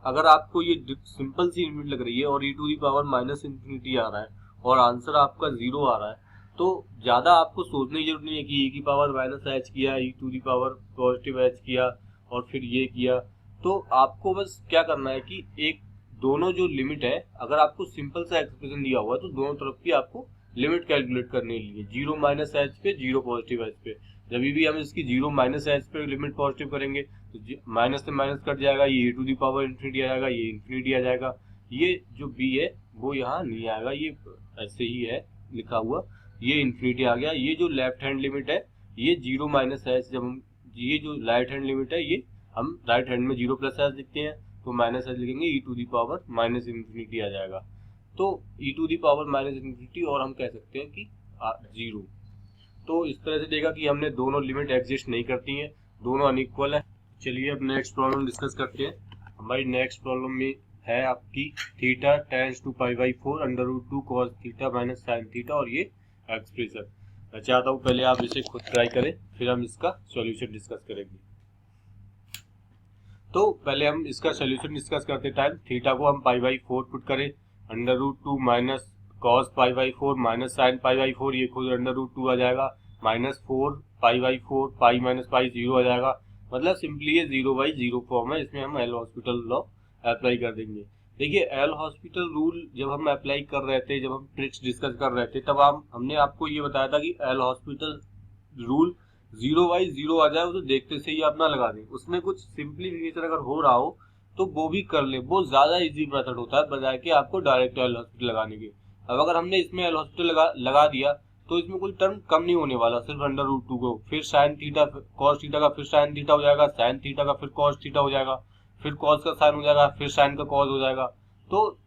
अगर आपको ये सिंपल सी लिमिट लग रही है और e टू दी पावर -∞ आ रहा है और आंसर आपका 0 आ रहा है, तो ज्यादा आपको सोचने की जरूरत नहीं है कि e की पावर -h किया, e to the power +h किया और फिर ये किया। तो आपको बस क्या करना है कि एक दोनों जो लिमिट है, अगर आपको सिंपल सा एक्सप्रेशन दिया हुआ है तो दोनों तरफ की आपको लिमिट कैलकुलेट करने के लिए 0 -h पे 0 +h पे। जब भी हम इसकी 0 -h पे लिमिट पॉजिटिव करेंगे तो माइनस से माइनस कट जाएगा, ये e to the power infinity आ जाएगा, ये इन्फिनिटी आ जाएगा। ये जो b है वो यहाँ नहीं आएगा, ये ऐसे ही है लिखा हुआ, ये इन्फिनिटी आ गया। ये जो लेफ्ट हैंड लिमिट है ये 0 -h, जब हम ये जो राइट हैंड लिमिट है ये हम राइट हैंड में 0 +h लिखते हैं तो -h लिखेंगे, e to the power -infinity आ जाएगा। तो e to the power -infinity और हम कह सकते हैं कि 0। तो इस तरह से देखा कि हमने दोनों लिमिट एग्जिस्ट नहीं करती हैं, दोनों अनइक्वल है। चलिए अब नेक्स्ट प्रॉब्लम डिस्कस करते हैं। हमारी नेक्स्ट प्रॉब्लम में है आपकी theta tends to π/4 √2 cos theta - sin theta और ये एक्सप्रेशन। मैं चाहता हूँ पहले आप इसे खुद ट्राई करें, फिर हम इसका सॉल्यूशन डिस्कस करेंगे। तो पहले हम इसका सॉल्यूशन डिस्कस करते टाइम थीटा को हम π/4 पुट करें, √2 cos π/4 - sin π/4, ये खुद √2 आ जाएगा, -4 पाई/4, पाई माइनस पाई 0 आ जाएगा। मतलब सिंपली ये 0/0 फॉर्म है, इसमें हम एल हॉस्पिटल लॉ अप्लाई कर देंगे। देखिए एल हॉस्पिटल रूल जब हम अप्लाई कर रहे थे, जब हम ट्रिक्स डिस्कस कर रहे थे, तब हमने आपको ये बताया था कि एल हॉस्पिटल रूल 0/0 आ जाए, उसे देखते से ही आप ना लगा दें, उसमें कुछ सिंप्लीफिकेशन अगर हो रहा हो तो वो भी कर ले, वो ज्यादा इजी मेथड होता है बजाय कि आपको डायरेक्ट एल हॉस्पिटल लगाने के। अब अगर हमने इसमें एल हॉस्पिटल लगा दिया तो इसमें कोई टर्म कम नहीं होने वाला, सिर्फ √2 को, फिर साइन थीटा कॉस थीटा का फिर साइन थीटा हो जाएगा, साइन थीटा का फिर कॉस थीटा हो जाएगा, फिर कॉस का साइन हो जाएगा, फिर साइन का कॉस हो जाएगा। तो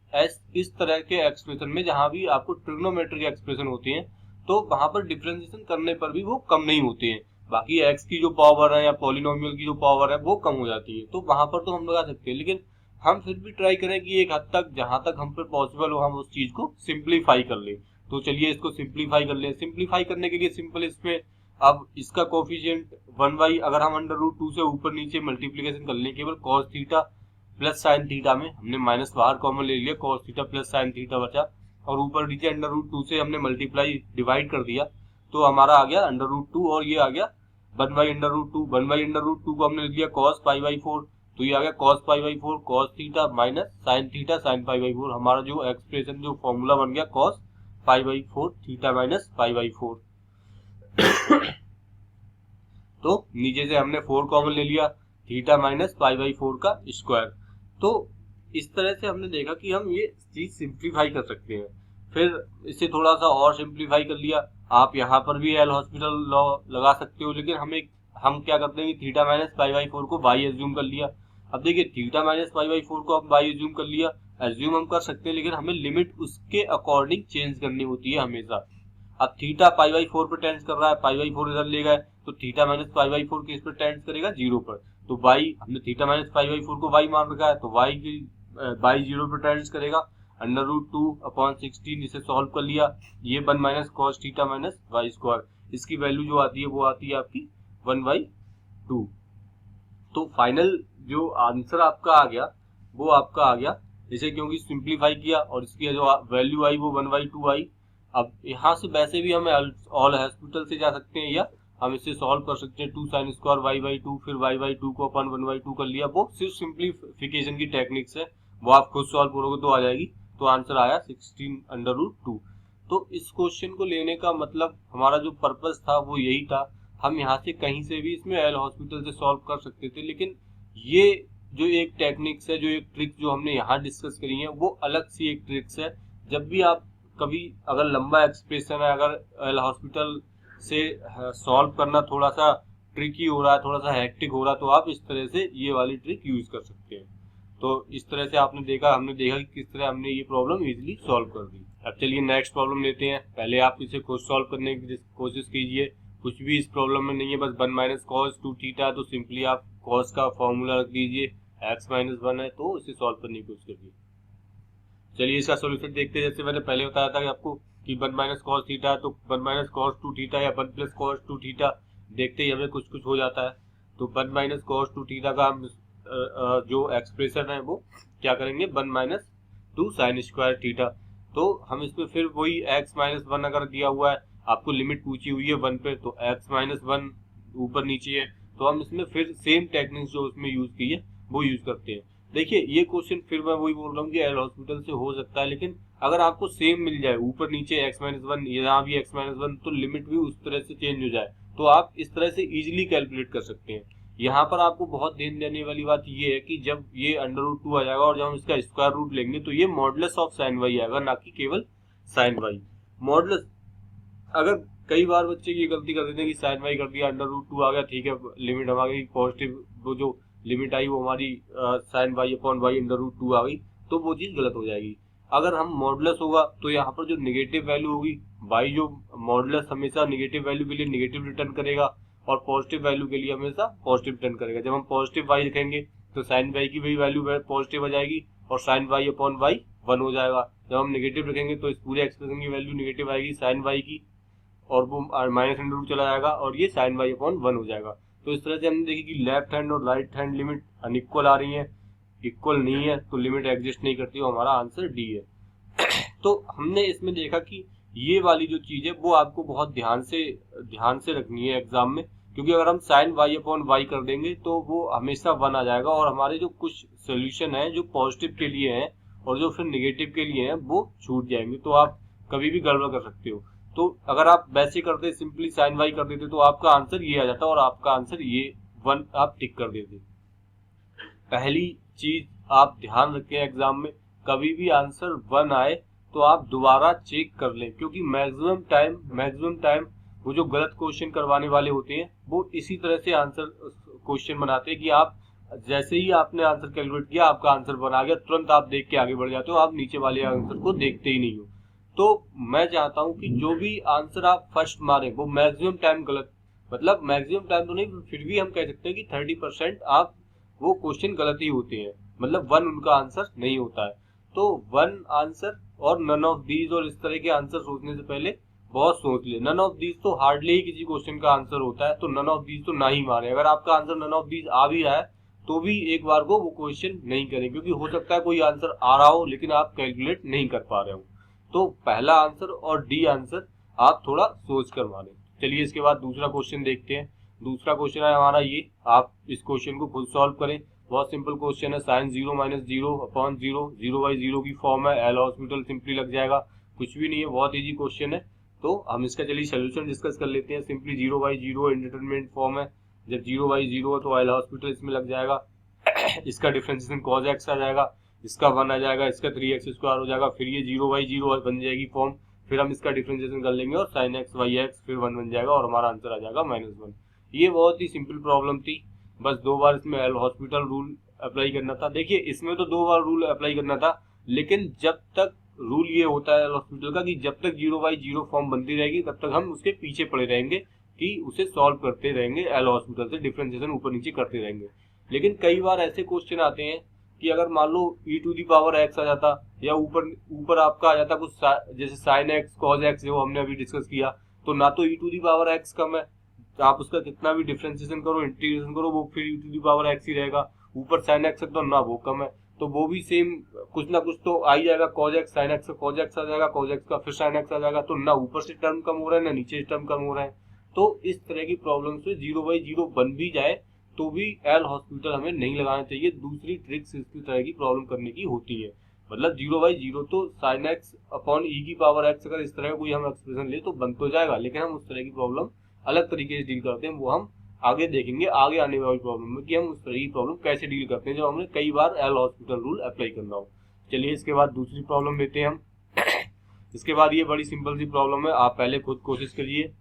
इस तरह के एक्सप्रेशन में जहां भी आपको ट्रिग्नोमेट्रिक एक्सप्रेशन होती है तो वहां पर डिफरेंशिएशन करने पर भी वो कम नहीं होते हैं। बाकी एक्स की जो पावर है या पॉलिनोमियल की जो पावर है वो कम हो जाती है, तो वहां पर तो हम लगा सकते हैं, लेकिन हम फिर भी ट्राई करें कि एक हद तक जहां तक हम पर पॉसिबल हो हम उस चीज को सिंप्लीफाई कर ले। तो चलिए इसको सिंप्लीफाई कर ले। सिंप्लीफाई करने के लिए सिंपल इसमें अब इसका कोफिशिएंट 1/, अगर हम √2 से ऊपर नीचे मल्टीप्लीकेशन कर लें, केवल cos theta plus sine theta में हमने माइनस बाहर कॉमन ले लिया, cos theta plus sine theta बचा, और ऊपर नीचे √2 से हमने मल्टीप्लाई डिवाइड कर दिया, तो हमारा आ गया √2 और ये आ गया 1/√2। 1/√2 को हमने लिया cos π/4, तो ये आ गया cos π/4 cos theta minus sine theta sine π/4। हमारा जो एक्सप्रेशन जो फॉर्मूला बन गया cos π/4 थीटा माइनस π/4। तो नीचे से हमने 4 कॉमन ले लिया, थीटा माइनस π/4 का स्क्वायर। तो इस तरह से हमने देखा कि हम ये चीज सिंप्लीफाई कर सकते हैं। फिर इसे थोड़ा सा और सिंप्लीफाई कर लिया, आप यहाँ पर भी एल हॉस्पिटल लॉ लगा सकते हो, लेकिन हम क्या करते हैं कि थीटा माइनस π/4 को y एज्यूम कर लिया। अब देखिए थीटा माइनस π/4 को हम y एज्यूम कर लिया, एज्यूम हम कर सकते हैं, लेकिन हमें लिमिट उसके अकॉर्डिंग चेंज करनी होती है हमेशा। अब थीटा π/4 पर टेंस कर रहा है, π/4 इधर ले गए तो थीटा माइनस π/4 किस पर टेंस करेगा, 0 पर। तो y हमने थीटा माइनस π/4 को y मान रखा है, तो y 0 पर टेंस करेगा। √2/16 इसे सॉल्व कर लिया, ये 1 minus cos theta minus Y square, इसकी वैल्यू जो आती है वो आती है आपकी 1/2। तो फाइनल जो आंसर आपका आ गया वो आपका आ गया, इसे क्योंकि सिंप्लीफाई किया और इसकी जो वैल्यू आई वो 1/2 आई। अब यहाँ से वैसे भी हम ऑल हॉस्पिटल से जा सकते हैं या हम इसे सॉल्व कर सकते हैं, 2 sin स्क्वायर y/2, फिर y/2 को अपन 1/2 कर लिया। वो सिर्फ सिंप्लीफिकेशन की टेक्निक्स है, वो आप खुद सॉल्व करोगे तो आ जाएगी। तो आंसर आया 16√2। तो इस क्वेश्चन को लेने का मतलब हमारा जो पर्पस था वो यही था, हम यहाँ से कहीं से भी इसमें एल हॉस्पिटल से सॉल्व कर सकते थे, लेकिन ये जो एक टेक्निक्स है, जो एक ट्रिक जो हमने यहाँ डिस्कस करी है वो अलग सी एक ट्रिक्स है। जब भी आप कभी अगर लंबा एक्सप्रेशन है, अगर एल हॉस्पिटल से सॉल्व करना थोड़ा सा ट्रिकी हो रहा है, थोड़ा सा हेक्टिक हो रहा है, तो आप इस तरह से ये वाली ट्रिक यूज कर सकते हैं। तो इस तरह से हमने देखा कि किस तरह हमने ये प्रॉब्लम इजीली सॉल्व कर दी। अब चलिए नेक्स्ट प्रॉब्लम लेते हैं। पहले आप इसे खुद सॉल्व करने की कोशिश कीजिए, कुछ भी इस प्रॉब्लम में नहीं है, बस 1 माइनस कॉस 2 थीटा, तो सिंपली आप कॉस का फॉर्मूला रख दीजिए, x-1 है तो इसे सॉल्व करने की कोशिश करिए। चलिए इसका सोल्यूशन देखते हैं। जैसे मैंने पहले बताया था कि आपको कि 1 माइनस कॉस थीटा है, तो 1 माइनस कॉस 2 थीटा या 1 प्लस कॉस 2 थीटा देखते ही हमें कुछ कुछ हो जाता है। तो 1 माइनस कॉस 2 थीटा का हम जो एक्सप्रेशन है वो क्या करेंगे, 1 माइनस 2 साइन स्क्वायर थीटा। तो हम इसमें फिर वही x-1 अगर दिया हुआ है, आपको लिमिट पूछी हुई है 1 पे, तो x-1 ऊपर नीचे है, तो हम इसमें फिर सेम टेक्निक्स जो उसमें यूज की है वो यूज करते हैं। देखिए ये क्वेश्चन फिर मैं वही बोल रहा हूँ कि एल हॉस्पिटल से हो सकता है, लेकिन अगर आपको सेम मिल जाए ऊपर नीचे x-1 यहाँ भी x-1, तो लिमिट भी उस तरह से चेंज हो जाए, तो आप इस तरह से इजीली कैलकुलेट कर सकते हैं। यहाँ पर आपको बहुत ध्यान देने वाली बात ये है कि जब ये √2 आ जाएगा और जब हम इसका स्क्वायर रूट लेंगे तो ये मॉडुलस ऑफ साइन वाई आएगा, ना कि केवल साइन वाई। मॉडुलस, अगर कई बार बच्चे ये गलती कर देते हैं कि साइन वाई कर दिया, √2 आ गया, ठीक है लिमिट हमारी पॉजिटिव, वो जो लिमिट आई वो हमारी साइन वाई अपॉन वाई √2 आ गई, तो वो चीज गलत हो जाएगी। अगर हम मॉडुलस होगा तो यहाँ पर जो निगेटिव वैल्यू होगी, वाई जो मॉडुलस हमेशा निगेटिव वैल्यू के लिए निगेटिव रिटर्न करेगा और पॉजिटिव वैल्यू के लिए हमेशा पॉजिटिव रिटर्न करेगा। जब हम पॉजिटिव वाई लिखेंगे तो साइन वाई की भी वैल्यू पॉजिटिव आ जाएगी और साइन वाई अपॉन वाई 1 हो जाएगा। जब हम नेगेटिव लिखेंगे तो इस पूरे एक्सप्रेशन की वैल्यू नेगेटिव आएगी साइन वाई की, और वो -√2 चला जाएगा और ये साइन वाई अपॉन 1 हो जाएगा। तो इस तरह से हमने देखी कि लेफ्ट हैंड और राइट हैंड लिमिट अनइक्वल आ रही है, इक्वल नहीं है, तो लिमिट एग्जिस्ट नहीं करती, हमारा आंसर डी है। तो हमने इसमें देखा कि ये वाली जो चीज है वो आपको बहुत ध्यान से रखनी है एग्जाम में, क्योंकि अगर हम साइन वाई अपॉन वाई कर देंगे तो वो हमेशा 1 आ जाएगा और हमारे जो कुछ सोल्यूशन है जो पॉजिटिव के लिए हैं और जो फिर निगेटिव के लिए हैं वो छूट जाएंगे, तो आप कभी भी गड़बड़ कर सकते हो। तो अगर आप वैसे करते सिंपली साइन वाई कर देते तो आपका आंसर ये आ जाता और आपका आंसर ये 1 आप टिक कर देते। पहली चीज आप ध्यान रखें एग्जाम में, कभी भी आंसर 1 आए तो आप दोबारा चेक कर लें, क्योंकि मैक्सिमम टाइम वो जो गलत क्वेश्चन करवाने वाले होते हैं वो इसी तरह से आंसर क्वेश्चन बनाते हैं कि आप जैसे ही आपने आंसर कैलकुलेट किया आपका आंसर बना गया, तुरंत आप देख के आगे बढ़ जाते हो, आप नीचे वाले आंसर को देखते ही नहीं हो। तो मैं चाहता हूं कि जो भी आंसर आप फर्स्ट मारे वो मैक्सिमम टाइम गलत, मतलब मैक्सिमम टाइम तो नहीं, फिर भी हम कह सकते हैं कि 30% आप वो क्वेश्चन गलत ही होते हैं, मतलब 1 उनका आंसर नहीं होता है। तो 1 आंसर और नन ऑफ दीज और इस तरह के आंसर सोचने से पहले बहुत सोच ले। नन ऑफ दीज तो हार्डली ही किसी क्वेश्चन का आंसर होता है, तो नन ऑफ दीज तो ना ही मारे। अगर आपका आंसर नन ऑफ दीज आ भी रहा है तो भी एक बार को वो क्वेश्चन नहीं करें, क्योंकि हो सकता है कोई आंसर आ रहा हो लेकिन आप कैलकुलेट नहीं कर पा रहे हो। तो पहला आंसर और डी आंसर आप थोड़ा सोच कर माने। चलिए इसके बाद दूसरा क्वेश्चन देखते हैं। दूसरा क्वेश्चन है हमारा ये, आप इस क्वेश्चन को खुद सॉल्व करें। बहुत सिंपल क्वेश्चन है, साइन 0 माइनस 0 अपॉन 0, 0/0 की फॉर्म है, एल हॉस्पिटल सिंपली लग जाएगा, कुछ भी नहीं है, बहुत इजी क्वेश्चन है। तो हम इसका चलिए सोल्यूशन डिस्कस कर लेते हैं। सिंपली 0/0 इंडिटरमिनेट फॉर्म है, जब 0/0 है तो एल हॉस्पिटल इसमें लग जाएगा। इसका डिफरेंशिएशन cos x आ जाएगा, इसका 1 आ जाएगा, इसका 3x² हो जाएगा, फिर ये 0/0 बन जाएगी फॉर्म, फिर हम इसका डिफरेंशिएशन कर लेंगे और sin x y x फिर 1 बन जाएगा और हमारा आंसर आ जाएगा -1। ये बहुत ही सिंपल प्रॉब्लम थी, बस 2 बार इसमें एल हॉस्पिटल रूल अप्लाई करना था। देखिए इसमें तो 2 बार रूल अप्लाई करना था, लेकिन जब तक रूल ये होता है एल हॉस्पिटल का कि जब तक 0/0 फॉर्म बनती रहेगी तब तक हम उसके पीछे पड़े रहेंगे कि उसे सॉल्व करते रहेंगे, एल हॉस्पिटल से डिफरेंशिएशन ऊपर नीचे करते रहेंगे। लेकिन कई बार ऐसे क्वेश्चन आते हैं कि अगर मान लो e⁻x आ जाता या ऊपर ऊपर आपका आ जाता कुछ जैसे sin x cos x जो हमने अभी डिस्कस किया, तो ना तो e⁻x कम है, तो आप उसका कितना भी डिफरेंशिएशन करो इंटीग्रेशन करो वो फिर e⁻x ही रहेगा, ऊपर sin x तो ना वो कम है, तो वो भी सेम कुछ ना कुछ तो आ ही जाएगा, cos x sin x cos x आ जाएगा, cos x का फिर sin x आ जाएगा, तो ना ऊपर से टर्म कम हो रहा है ना नीचे से टर्म कम हो रहा है। तो इस तरह की प्रॉब्लम से 0/0 बन भी जाए तो भी एल हॉस्पिटल हमें नहीं लगाना चाहिए। दूसरी ट्रिक्स इस तरह की प्रॉब्लम करने की होती है, मतलब 0/0 तो sin x अपॉन e⁻x अगर इस तरह का कोई हम एक्सप्रेशन ले तो बन तो जाएगा, लेकिन हम उस तरह की प्रॉब्लम अलग तरीके से डील करते हैं, वो हम आगे देखेंगे आगे आने वाली प्रॉब्लम में कि हम उस तरह की प्रॉब्लम कैसे डील करते हैं जब हमने कई बार एल हॉस्पिटल रूल अप्लाई करना हो। चलिए इसके बाद दूसरी प्रॉब्लम लेते हैं हम। इसके बाद ये बड़ी सिंपल सी प्रॉब्लम है, आप पहले खुद कोशिश करिए।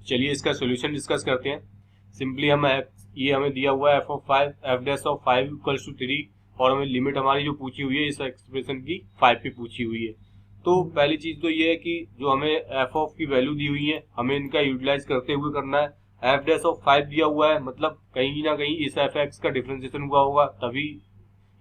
चलिए इसका सोल्यूशन डिस्कस करते हैं। सिंपली हम ये हमें दिया हुआ है f(5) f'(5) = 3 और हमें लिमिट हमारी जो पूछी हुई है इस एक्सप्रेशन की 5 पे पूछी हुई है। तो पहली चीज तो ये है कि जो हमें f की वैल्यू दी हुई है हमें इनका यूटिलाइज करते हुए करना है। f'(5) दिया हुआ है, मतलब कहीं ना कहीं इस fx का डिफरेंशिएशन हुआ होगा, तभी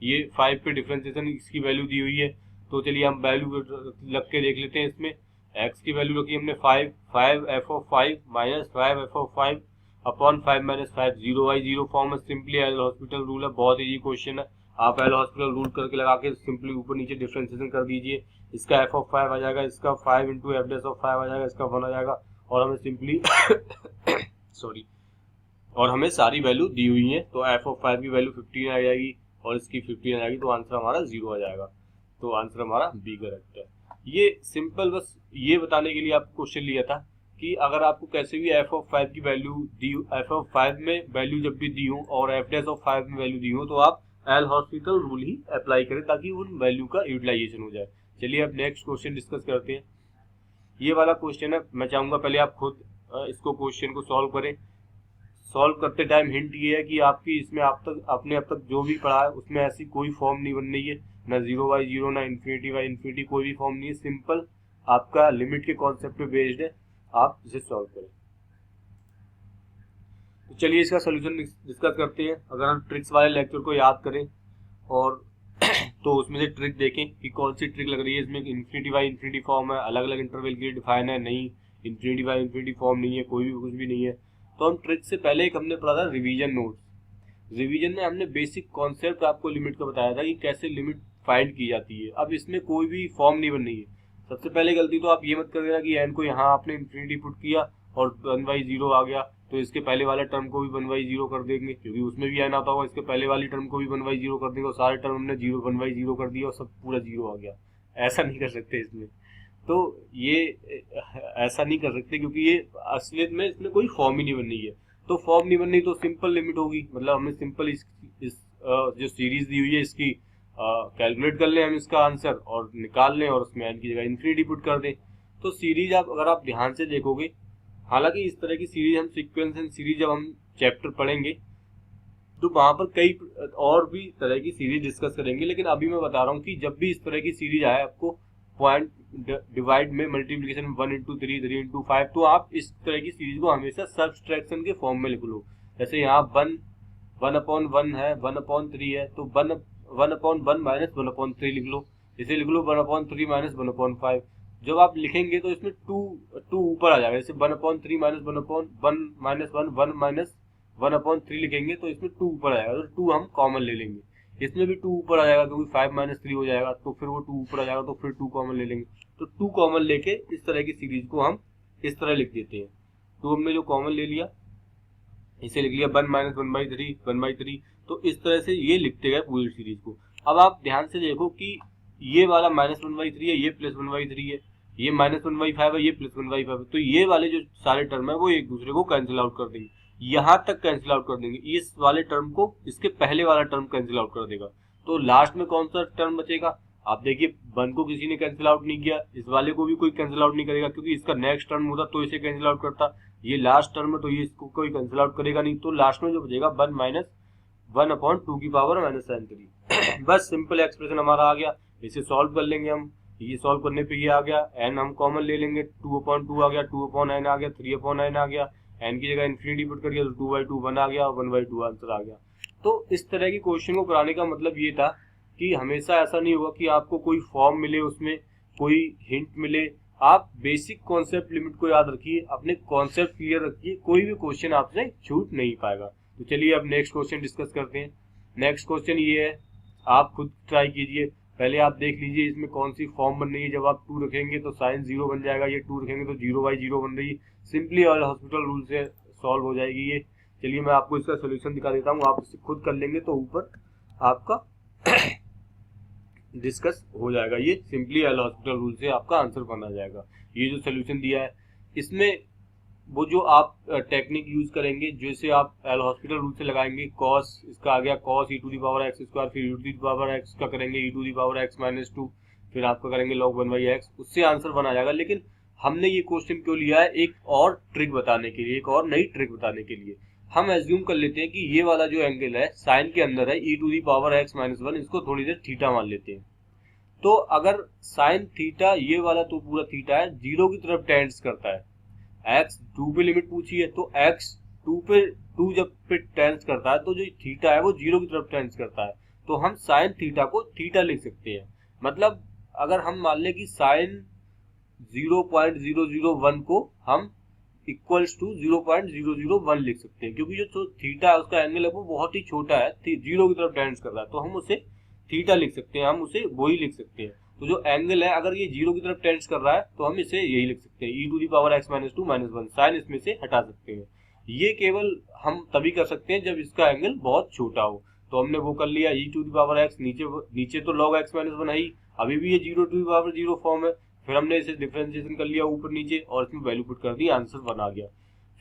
ये 5 पे डिफरेंशिएशन इसकी वैल्यू दी हुई है। तो चलिए हम वैल्यू लग के देख लेते हैं। इसमें x की वैल्यू रखी हमने 5 f(5) minus 5 f(5) upon 5 minus 5, 0/0 form है, सिंपली एल हॉस्पिटल रूल है, बहुत इजी क्वेश्चन है। आप एल हॉस्पिटल रूल करके लगा के सिंपली ऊपर नीचे डिफरेंशिएशन कर दीजिए। इसका f(5) आ जाएगा, इसका 5 इंटू f'(5) आ जाएगा, इसका 1 आ जाएगा और हमें सिंपली सॉरी और हमें सारी वैल्यू दी हुई है। तो f(5) की वैल्यू 15 आ जाएगी और इसकी 15 आ जाएगी, तो आंसर हमारा 0 आ जाएगा। तो आंसर हमारा बी करेक्ट है। ये सिंपल बस ये बताने के लिए आपको क्वेश्चन लिया था कि अगर आपको कैसे भी f(5) की वैल्यू दी, f(5) में वैल्यू जब भी दी हो और f'(5) में वैल्यू दी हो तो आप एल हॉस्पिटल रूल ही अप्लाई करें ताकि उन वैल्यू का यूटिलाइजेशन हो जाए। चलिए अब नेक्स्ट क्वेश्चन डिस्कस करते हैं। ये वाला क्वेश्चन है, मैं चाहूंगा पहले आप खुद इसको क्वेश्चन को सॉल्व करें। सॉल्व करते टाइम हिंट ये है कि आपकी इसमें आपने अब तक जो भी पढ़ा है उसमें ऐसी कोई फॉर्म नहीं बन रही है, ना 0/0 ना ∞/∞, कोई भी फॉर्म नहीं है, सिंपल आपका लिमिट के कॉन्सेप्ट पे बेस्ड है, आप इसे सॉल्व करें। तो चलिए इसका सोल्यूशन डिस्कस करते हैं। अगर हम ट्रिक्स वाले लेक्चर को याद करें और तो उसमें से ट्रिक देखें कि कौन सी ट्रिक लग रही है। इसमें ∞/∞ फॉर्म है, अलग अलग इंटरवल के लिए डिफाइन है, नहीं ∞/∞ फॉर्म नहीं है, कोई भी कुछ भी नहीं है। तो हम ट्रिक से पहले एक हमने पढ़ा था रिवीजन नोट्स। रिवीजन में हमने बेसिक कॉन्सेप्ट आपको लिमिट का बताया था कि कैसे लिमिट फाइंड की जाती है। अब इसमें कोई भी फॉर्म नहीं बन रही है, सबसे पहले गलती तो आप ये मत कर देना कि n को यहाँ आपने इन्फिनिटी पुट किया और 1/0 आ गया तो इसके पहले वाले टर्म को भी 1/0 कर देंगे, क्योंकि उसमें भी n आता होगा, इसके पहले वाली टर्म को भी 1/0 कर देंगे और सारे टर्म हमने 1/0 कर दिया और सब पूरा 0 आ गया। ऐसा नहीं कर सकते इसमें, तो ये ऐसा नहीं कर सकते क्योंकि ये असलियत में इसमें कोई फॉर्म ही नहीं बननी है। तो फॉर्म नहीं बननी तो सिंपल लिमिट होगी, मतलब हमें सिंपल इस जो सीरीज दी हुई है इसकी कैलकुलेट कर लें हम इसका आंसर और निकाल लें और उसमें n की जगह इन्फिनिटी पुट कर दें। तो सीरीज अगर आप ध्यान से देखोगे, हालांकि इस तरह की सीरीज हम सीक्वेंस एंड सीरीज जब हम चैप्टर पढ़ेंगे तो वहां पर कई और भी तरह की सीरीज डिस्कस करेंगे, लेकिन अभी मैं बता रहा हूँ कि जब भी इस तरह की सीरीज आए आपको पॉइंट डिवाइड में मल्टीप्लिकेशन 1/3 3/5, तो आप इस तरह की सीरीज को हमेशा सब्सट्रैक्शन के फॉर्म में लिख लो। जैसे यहाँ 1/1 है, 1/3 है, तो 1/1 माइनस 1/3 लिख लो, इसे लिख लो 1/3 माइनस 1/5। जब आप लिखेंगे तो इसमें 2 ऊपर आ जाएगा, जैसे 1/3 माइनस 1/1 माइनस 1 माइनस 1/3 लिखेंगे तो इसमें 2 ऊपर आएगा, तो 2 हम कॉमन ले लेंगे, इसमें भी 2 ऊपर आ जाएगा क्योंकि 5 माइनस 3 हो जाएगा, तो फिर वो 2 ऊपर आ जाएगा, तो फिर 2 कॉमन ले लेंगे। तो 2 कॉमन लेके इस तरह की सीरीज को हम इस तरह लिख देते हैं। 2 हमने जो कॉमन ले लिया इसे लिख लिया 1 माइनस 1/3, तो इस तरह से ये लिखते गए पूरी सीरीज को। अब आप ध्यान से देखो कि ये वाला माइनस 1/3 है, ये प्लस 1/3 है, ये माइनस 1/5 है, ये प्लस 1/5 है, तो ये वाले जो सारे टर्म है वो एक दूसरे को कैंसिल आउट कर देंगे, यहाँ तक कैंसिल आउट कर देंगे, इस वाले टर्म को इसके पहले वाला टर्म कैंसिल आउट कर देगा। तो लास्ट में कौन सा टर्म बचेगा? आप देखिए 1 को किसी ने कैंसिल आउट नहीं किया, इस वाले को भी कोई कैंसिल आउट नहीं करेगा क्योंकि इसका नेक्स्ट टर्म होता तो इसे कैंसिल आउट करता, ये लास्ट टर्म है तो ये इसको कोई कैंसिल आउट करेगा नहीं, तो लास्ट में जो बचेगा 1 माइनस 1/2 की पावर माइनस sin 3। बस सिंपल एक्सप्रेशन हमारा आ गया, इसे सॉल्व कर लेंगे हम, ये सॉल्व करने पे ये आ गया, n हम कॉमन ले लेंगे, 2/2 आ गया, 2/n आ गया, 3/n आ गया, n की जगह इन्फिनिटी पुट कर दिया तो 2/2 1 आ गया और 1/2 आंसर आ गया। तो इस तरह की क्वेश्चन को कराने का मतलब ये था कि हमेशा ऐसा नहीं होगा कि आपको कोई फॉर्म मिले, उसमें कोई हिंट मिले, आप बेसिक कॉन्सेप्ट लिमिट को याद रखिए, अपने कॉन्सेप्ट क्लियर रखिए, कोई भी क्वेश्चन आपसे छूट नहीं पाएगा। तो चलिए अब नेक्स्ट क्वेश्चन डिस्कस करते हैं। नेक्स्ट क्वेश्चन ये है, आप खुद ट्राई कीजिए, पहले आप देख लीजिए इसमें कौन सी फॉर्म बन रही है। जब आप 2 रखेंगे तो साइन 0 बन जाएगा, ये 2 रखेंगे तो 0/0 बन रही है, सिंपली और हॉस्पिटल रूल से सॉल्व हो जाएगी ये। चलिए मैं आपको इसका सोल्यूशन दिखा देता हूँ, आप इसे खुद कर लेंगे तो ऊपर आपका डिस्कस हो जाएगा, ये सिंपली एल हॉस्पिटल रूल से आपका आंसर बना जाएगा। ये जो सोल्यूशन दिया है इसमें वो जो आप टेक्निक यूज करेंगे, जैसे आप एल हॉस्पिटल रूल से लगाएंगे, कॉस इसका आ गया cos e⁻x², फिर e⁻x का करेंगे e⁻x-2, फिर आपका करेंगे log 1/x, उससे आंसर बना जाएगा। लेकिन हमने ये क्वेश्चन क्यों लिया है? एक और ट्रिक बताने के लिए, एक और नई ट्रिक बताने के लिए। हम एज्यूम कर लेते हैं कि ये वाला जो एंगल है साइन के अंदर है e⁻x-1, इसको थोड़ी देर थीटा मान लेते हैं। तो अगर साइन थीटा, ये वाला तो पूरा थीटा है, 0 की तरफ टेंड्स करता है, x 2 पे लिमिट पूछी है तो x 2 जब पे टेंड्स करता है तो जो थीटा है वो 0 की तरफ टेंड्स करता है, तो हम साइन थीटा को थीटा लिख सकते हैं। मतलब अगर हम मान लें कि साइन 0.001 को हम इक्वल्स टू 0.001 लिख सकते हैं, क्योंकि जो थीटा है उसका एंगल है वो बहुत ही छोटा है, 0 की तरफ टेंड्स कर रहा है, तो हम उसे थीटा लिख सकते हैं, हम उसे वही लिख सकते हैं। तो जो एंगल है अगर ये 0 की तरफ टेंड्स कर रहा है तो हम इसे यही लिख सकते हैं, e⁻x-2 -1, साइन इसमें से हटा सकते हैं। ये केवल हम तभी कर सकते हैं जब इसका एंगल बहुत छोटा हो, तो हमने वो कर लिया e⁻x, नीचे तो log x-1 है, अभी भी ये 0 फॉर्म है, फिर हमने इसे डिफरेंशिएशन कर लिया ऊपर नीचे और इसमें वैल्यू पुट कर दी, आंसर बना गया।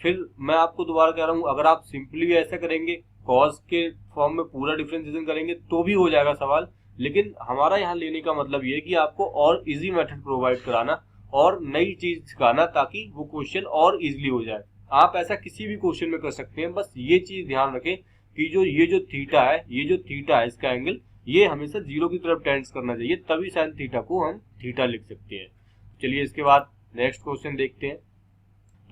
फिर मैं आपको दोबारा कह रहा हूँ, अगर आप सिंपली ऐसा करेंगे, कॉस के फॉर्म में पूरा डिफरेंशिएशन करेंगे तो भी हो जाएगा सवाल, लेकिन हमारा यहाँ लेने का मतलब ये है कि आपको और इजी मेथड प्रोवाइड कराना और नई चीज सिखाना ताकि वो क्वेश्चन और इजीली हो जाए। आप ऐसा किसी भी क्वेश्चन में कर सकते हैं, बस ये चीज ध्यान रखें कि ये जो थीटा है इसका एंगल ये हमेशा 0 की तरफ टेंड्स करना चाहिए, तभी साइन थीटा को हम थीटा लिख सकते हैं। चलिए इसके बाद नेक्स्ट क्वेश्चन देखते हैं।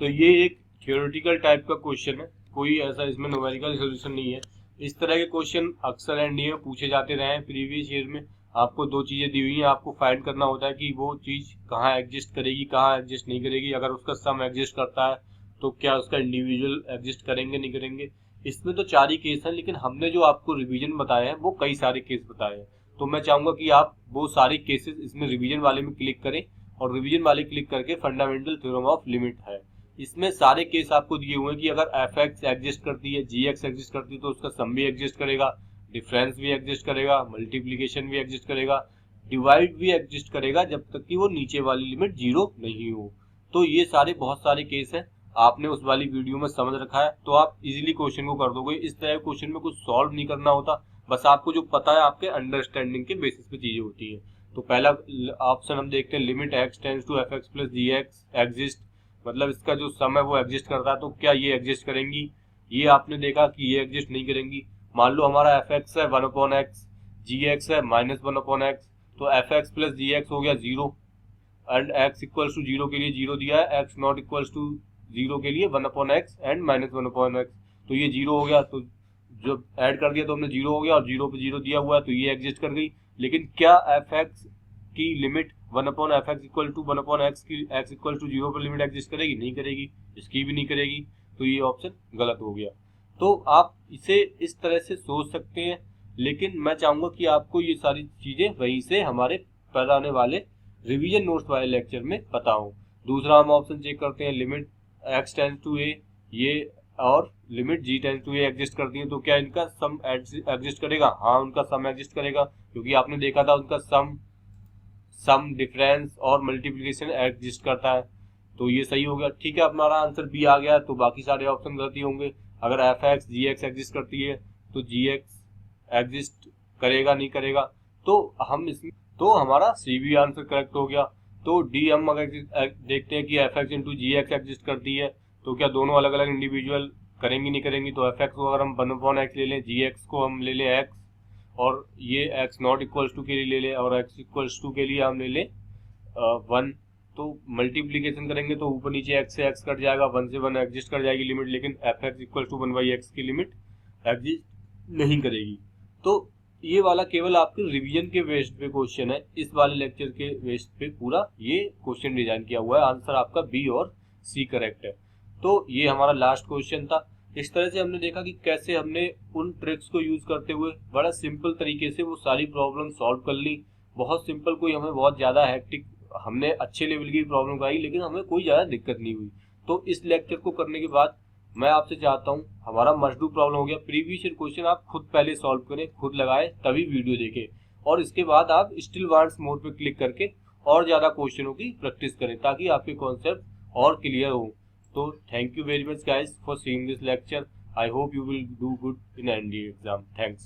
तो ये एक थ्योरेटिकल टाइप का क्वेश्चन है, कोई ऐसा इसमें न्यूमेरिकल सॉल्यूशन नहीं है। इस तरह के क्वेश्चन अक्सर एनडीए में पूछे जाते रहे हैं प्रीवियस ईयर में। आपको 2 चीजें दी हुई हैं, आपको फाइंड करना होता है कि वो चीज कहाँ एग्जिस्ट करेगी, कहाँ एग्जिस्ट नहीं करेगी। अगर उसका सम एग्जिस्ट करता है तो क्या उसका इंडिविजुअल एग्जिस्ट करेंगे नहीं करेंगे। इसमें तो 4 ही केस हैं, लेकिन हमने जो आपको रिवीजन बताए हैं वो कई सारे केस बताए हैं, तो मैं चाहूंगा कि आप वो सारे केसेस इसमें रिवीजन वाले में क्लिक करें और रिवीजन वाले क्लिक करके फंडामेंटल थ्योरम ऑफ लिमिट है। इसमें सारे केस आपको दिए हुए हैं कि अगर एफ एक्स एग्जिस्ट करती है, जी एक्स एग्जिस्ट करती है, तो उसका सम भी एग्जिस्ट करेगा, डिफरेंस भी एग्जिस्ट करेगा, मल्टीप्लीकेशन भी एग्जिस्ट करेगा, डिवाइड भी एग्जिस्ट करेगा, जब तक कि वो नीचे वाली लिमिट 0 नहीं हो। तो ये सारे बहुत सारे केस हैं, आपने उस वाली वीडियो में समझ रखा है तो आप इजीली क्वेश्चन को कर दोगे। इस तरह क्वेश्चन में कुछ सॉल्व नहीं करना होता, बस आपको जो पता है आपके अंडरस्टैंडिंग के बेसिस पे चीजें होती है। तो पहला ऑप्शन हम देखते हैं, limit X tends to F X plus G X exist, मतलब इसका जो सम है वो एग्जिस्ट करता है, तो क्या ये एग्जिस्ट करेंगी? ये आपने देखा कि ये एग्जिस्ट नहीं करेंगी। मान लो हमारा एफ एक्स है 1/x, जी एक्स है -1/x, तो F X plus G x हो गया 0 एंड x इक्वल्स टू 0 के लिए 0 दिया है, x नॉट इक्वल्स टू 0 के लिए 1/x एंड -1/x, तो ये 0 हो गया। तो जब ऐड कर दिया तो हमने 0 हो गया, और 0 पे 0 दिया हुआ है तो ये एग्जिस्ट कर गई। लेकिन क्या एफ एक्स की limit 1/f(x) equal to 1/x की x इक्वल टू 0 पर लिमिट एग्जिस्ट करेगी? नहीं करेगी, इसकी भी नहीं करेगी, तो ये ऑप्शन गलत हो गया। तो आप इसे इस तरह से सोच सकते हैं, लेकिन मैं चाहूंगा कि आपको ये सारी चीजें वहीं से हमारे पढ़ाने वाले रिवीजन नोट्स वाले लेक्चर में पता हो। दूसरा हम ऑप्शन चेक करते हैं, limit x tends to a, ये और limit g tends to a exist करती है, तो क्या इनका सम एग्जिस्ट करेगा? हाँ, उनका सम एग्जिस्ट करेगा, क्योंकि आपने देखा था उनका सम डिफरेंस और मल्टीप्लिकेशन एग्जिस्ट करता है, तो ये सही हो गया। ठीक है, हमारा आंसर बी आ गया, तो बाकी सारे ऑप्शन गलत ही होंगे। अगर एफ एक्स जी एक्स एग्जिस्ट करती है तो जी एक्स एग्जिस्ट करेगा नहीं करेगा, तो हम इसमें तो हमारा सी भी आंसर करेक्ट हो गया। तो डी हम अगर देखते हैं कि एफ एक्स इंटू जी एक्स एग्जिस्ट करती है, तो क्या दोनों अलग अलग इंडिविजुअल करेंगी नहीं करेंगी? तो एफ एक्स को अगर हम 1/x ले लें, जी एक्स को हम ले लें x, और ये x नॉट इक्वल्स टू के लिए ले लें, और x इक्वल्स टू के लिए हम ले लें 1, तो मल्टीप्लीकेशन करेंगे तो ऊपर नीचे x से x कट जाएगा, 1 से 1 एग्जिस्ट कर जाएगी लिमिट, लेकिन F x equals to 1/x की लिमिट एग्जिस्ट नहीं करेगी। तो ये वाला केवल आपके रिवीजन के बेस्ड पे क्वेश्चन है, इस वाले लेक्चर के बेस्ड पे पूरा ये क्वेश्चन डिजाइन किया हुआ है। आंसर आपका बी और सी करेक्ट है। तो ये हमारा लास्ट क्वेश्चन था। इस तरह से हमने देखा कि कैसे हमने उन ट्रिक्स को यूज करते हुए बड़ा सिंपल तरीके से वो सारी प्रॉब्लम सॉल्व कर ली। बहुत सिंपल, कोई हमें बहुत ज्यादा हैक्टिक, हमने अच्छे लेवल की प्रॉब्लम कराई, लेकिन हमें कोई ज्यादा दिक्कत नहीं हुई। तो इस लेक्चर को करने के बाद मैं आपसे चाहता हूं, हमारा मस्ट डू प्रॉब्लम हो गया, प्रीवियस ईयर क्वेश्चन आप खुद पहले सॉल्व करें, खुद लगाए, तभी वीडियो देखें, और इसके बाद आप स्टिल वांट्स मोर पे क्लिक करके और ज्यादा क्वेश्चनों की प्रैक्टिस करें, ताकि आपके कॉन्सेप्ट और क्लियर हो। तो thank you very much guys for seeing this lecture. I hope you will do good in NDA exam. Thanks.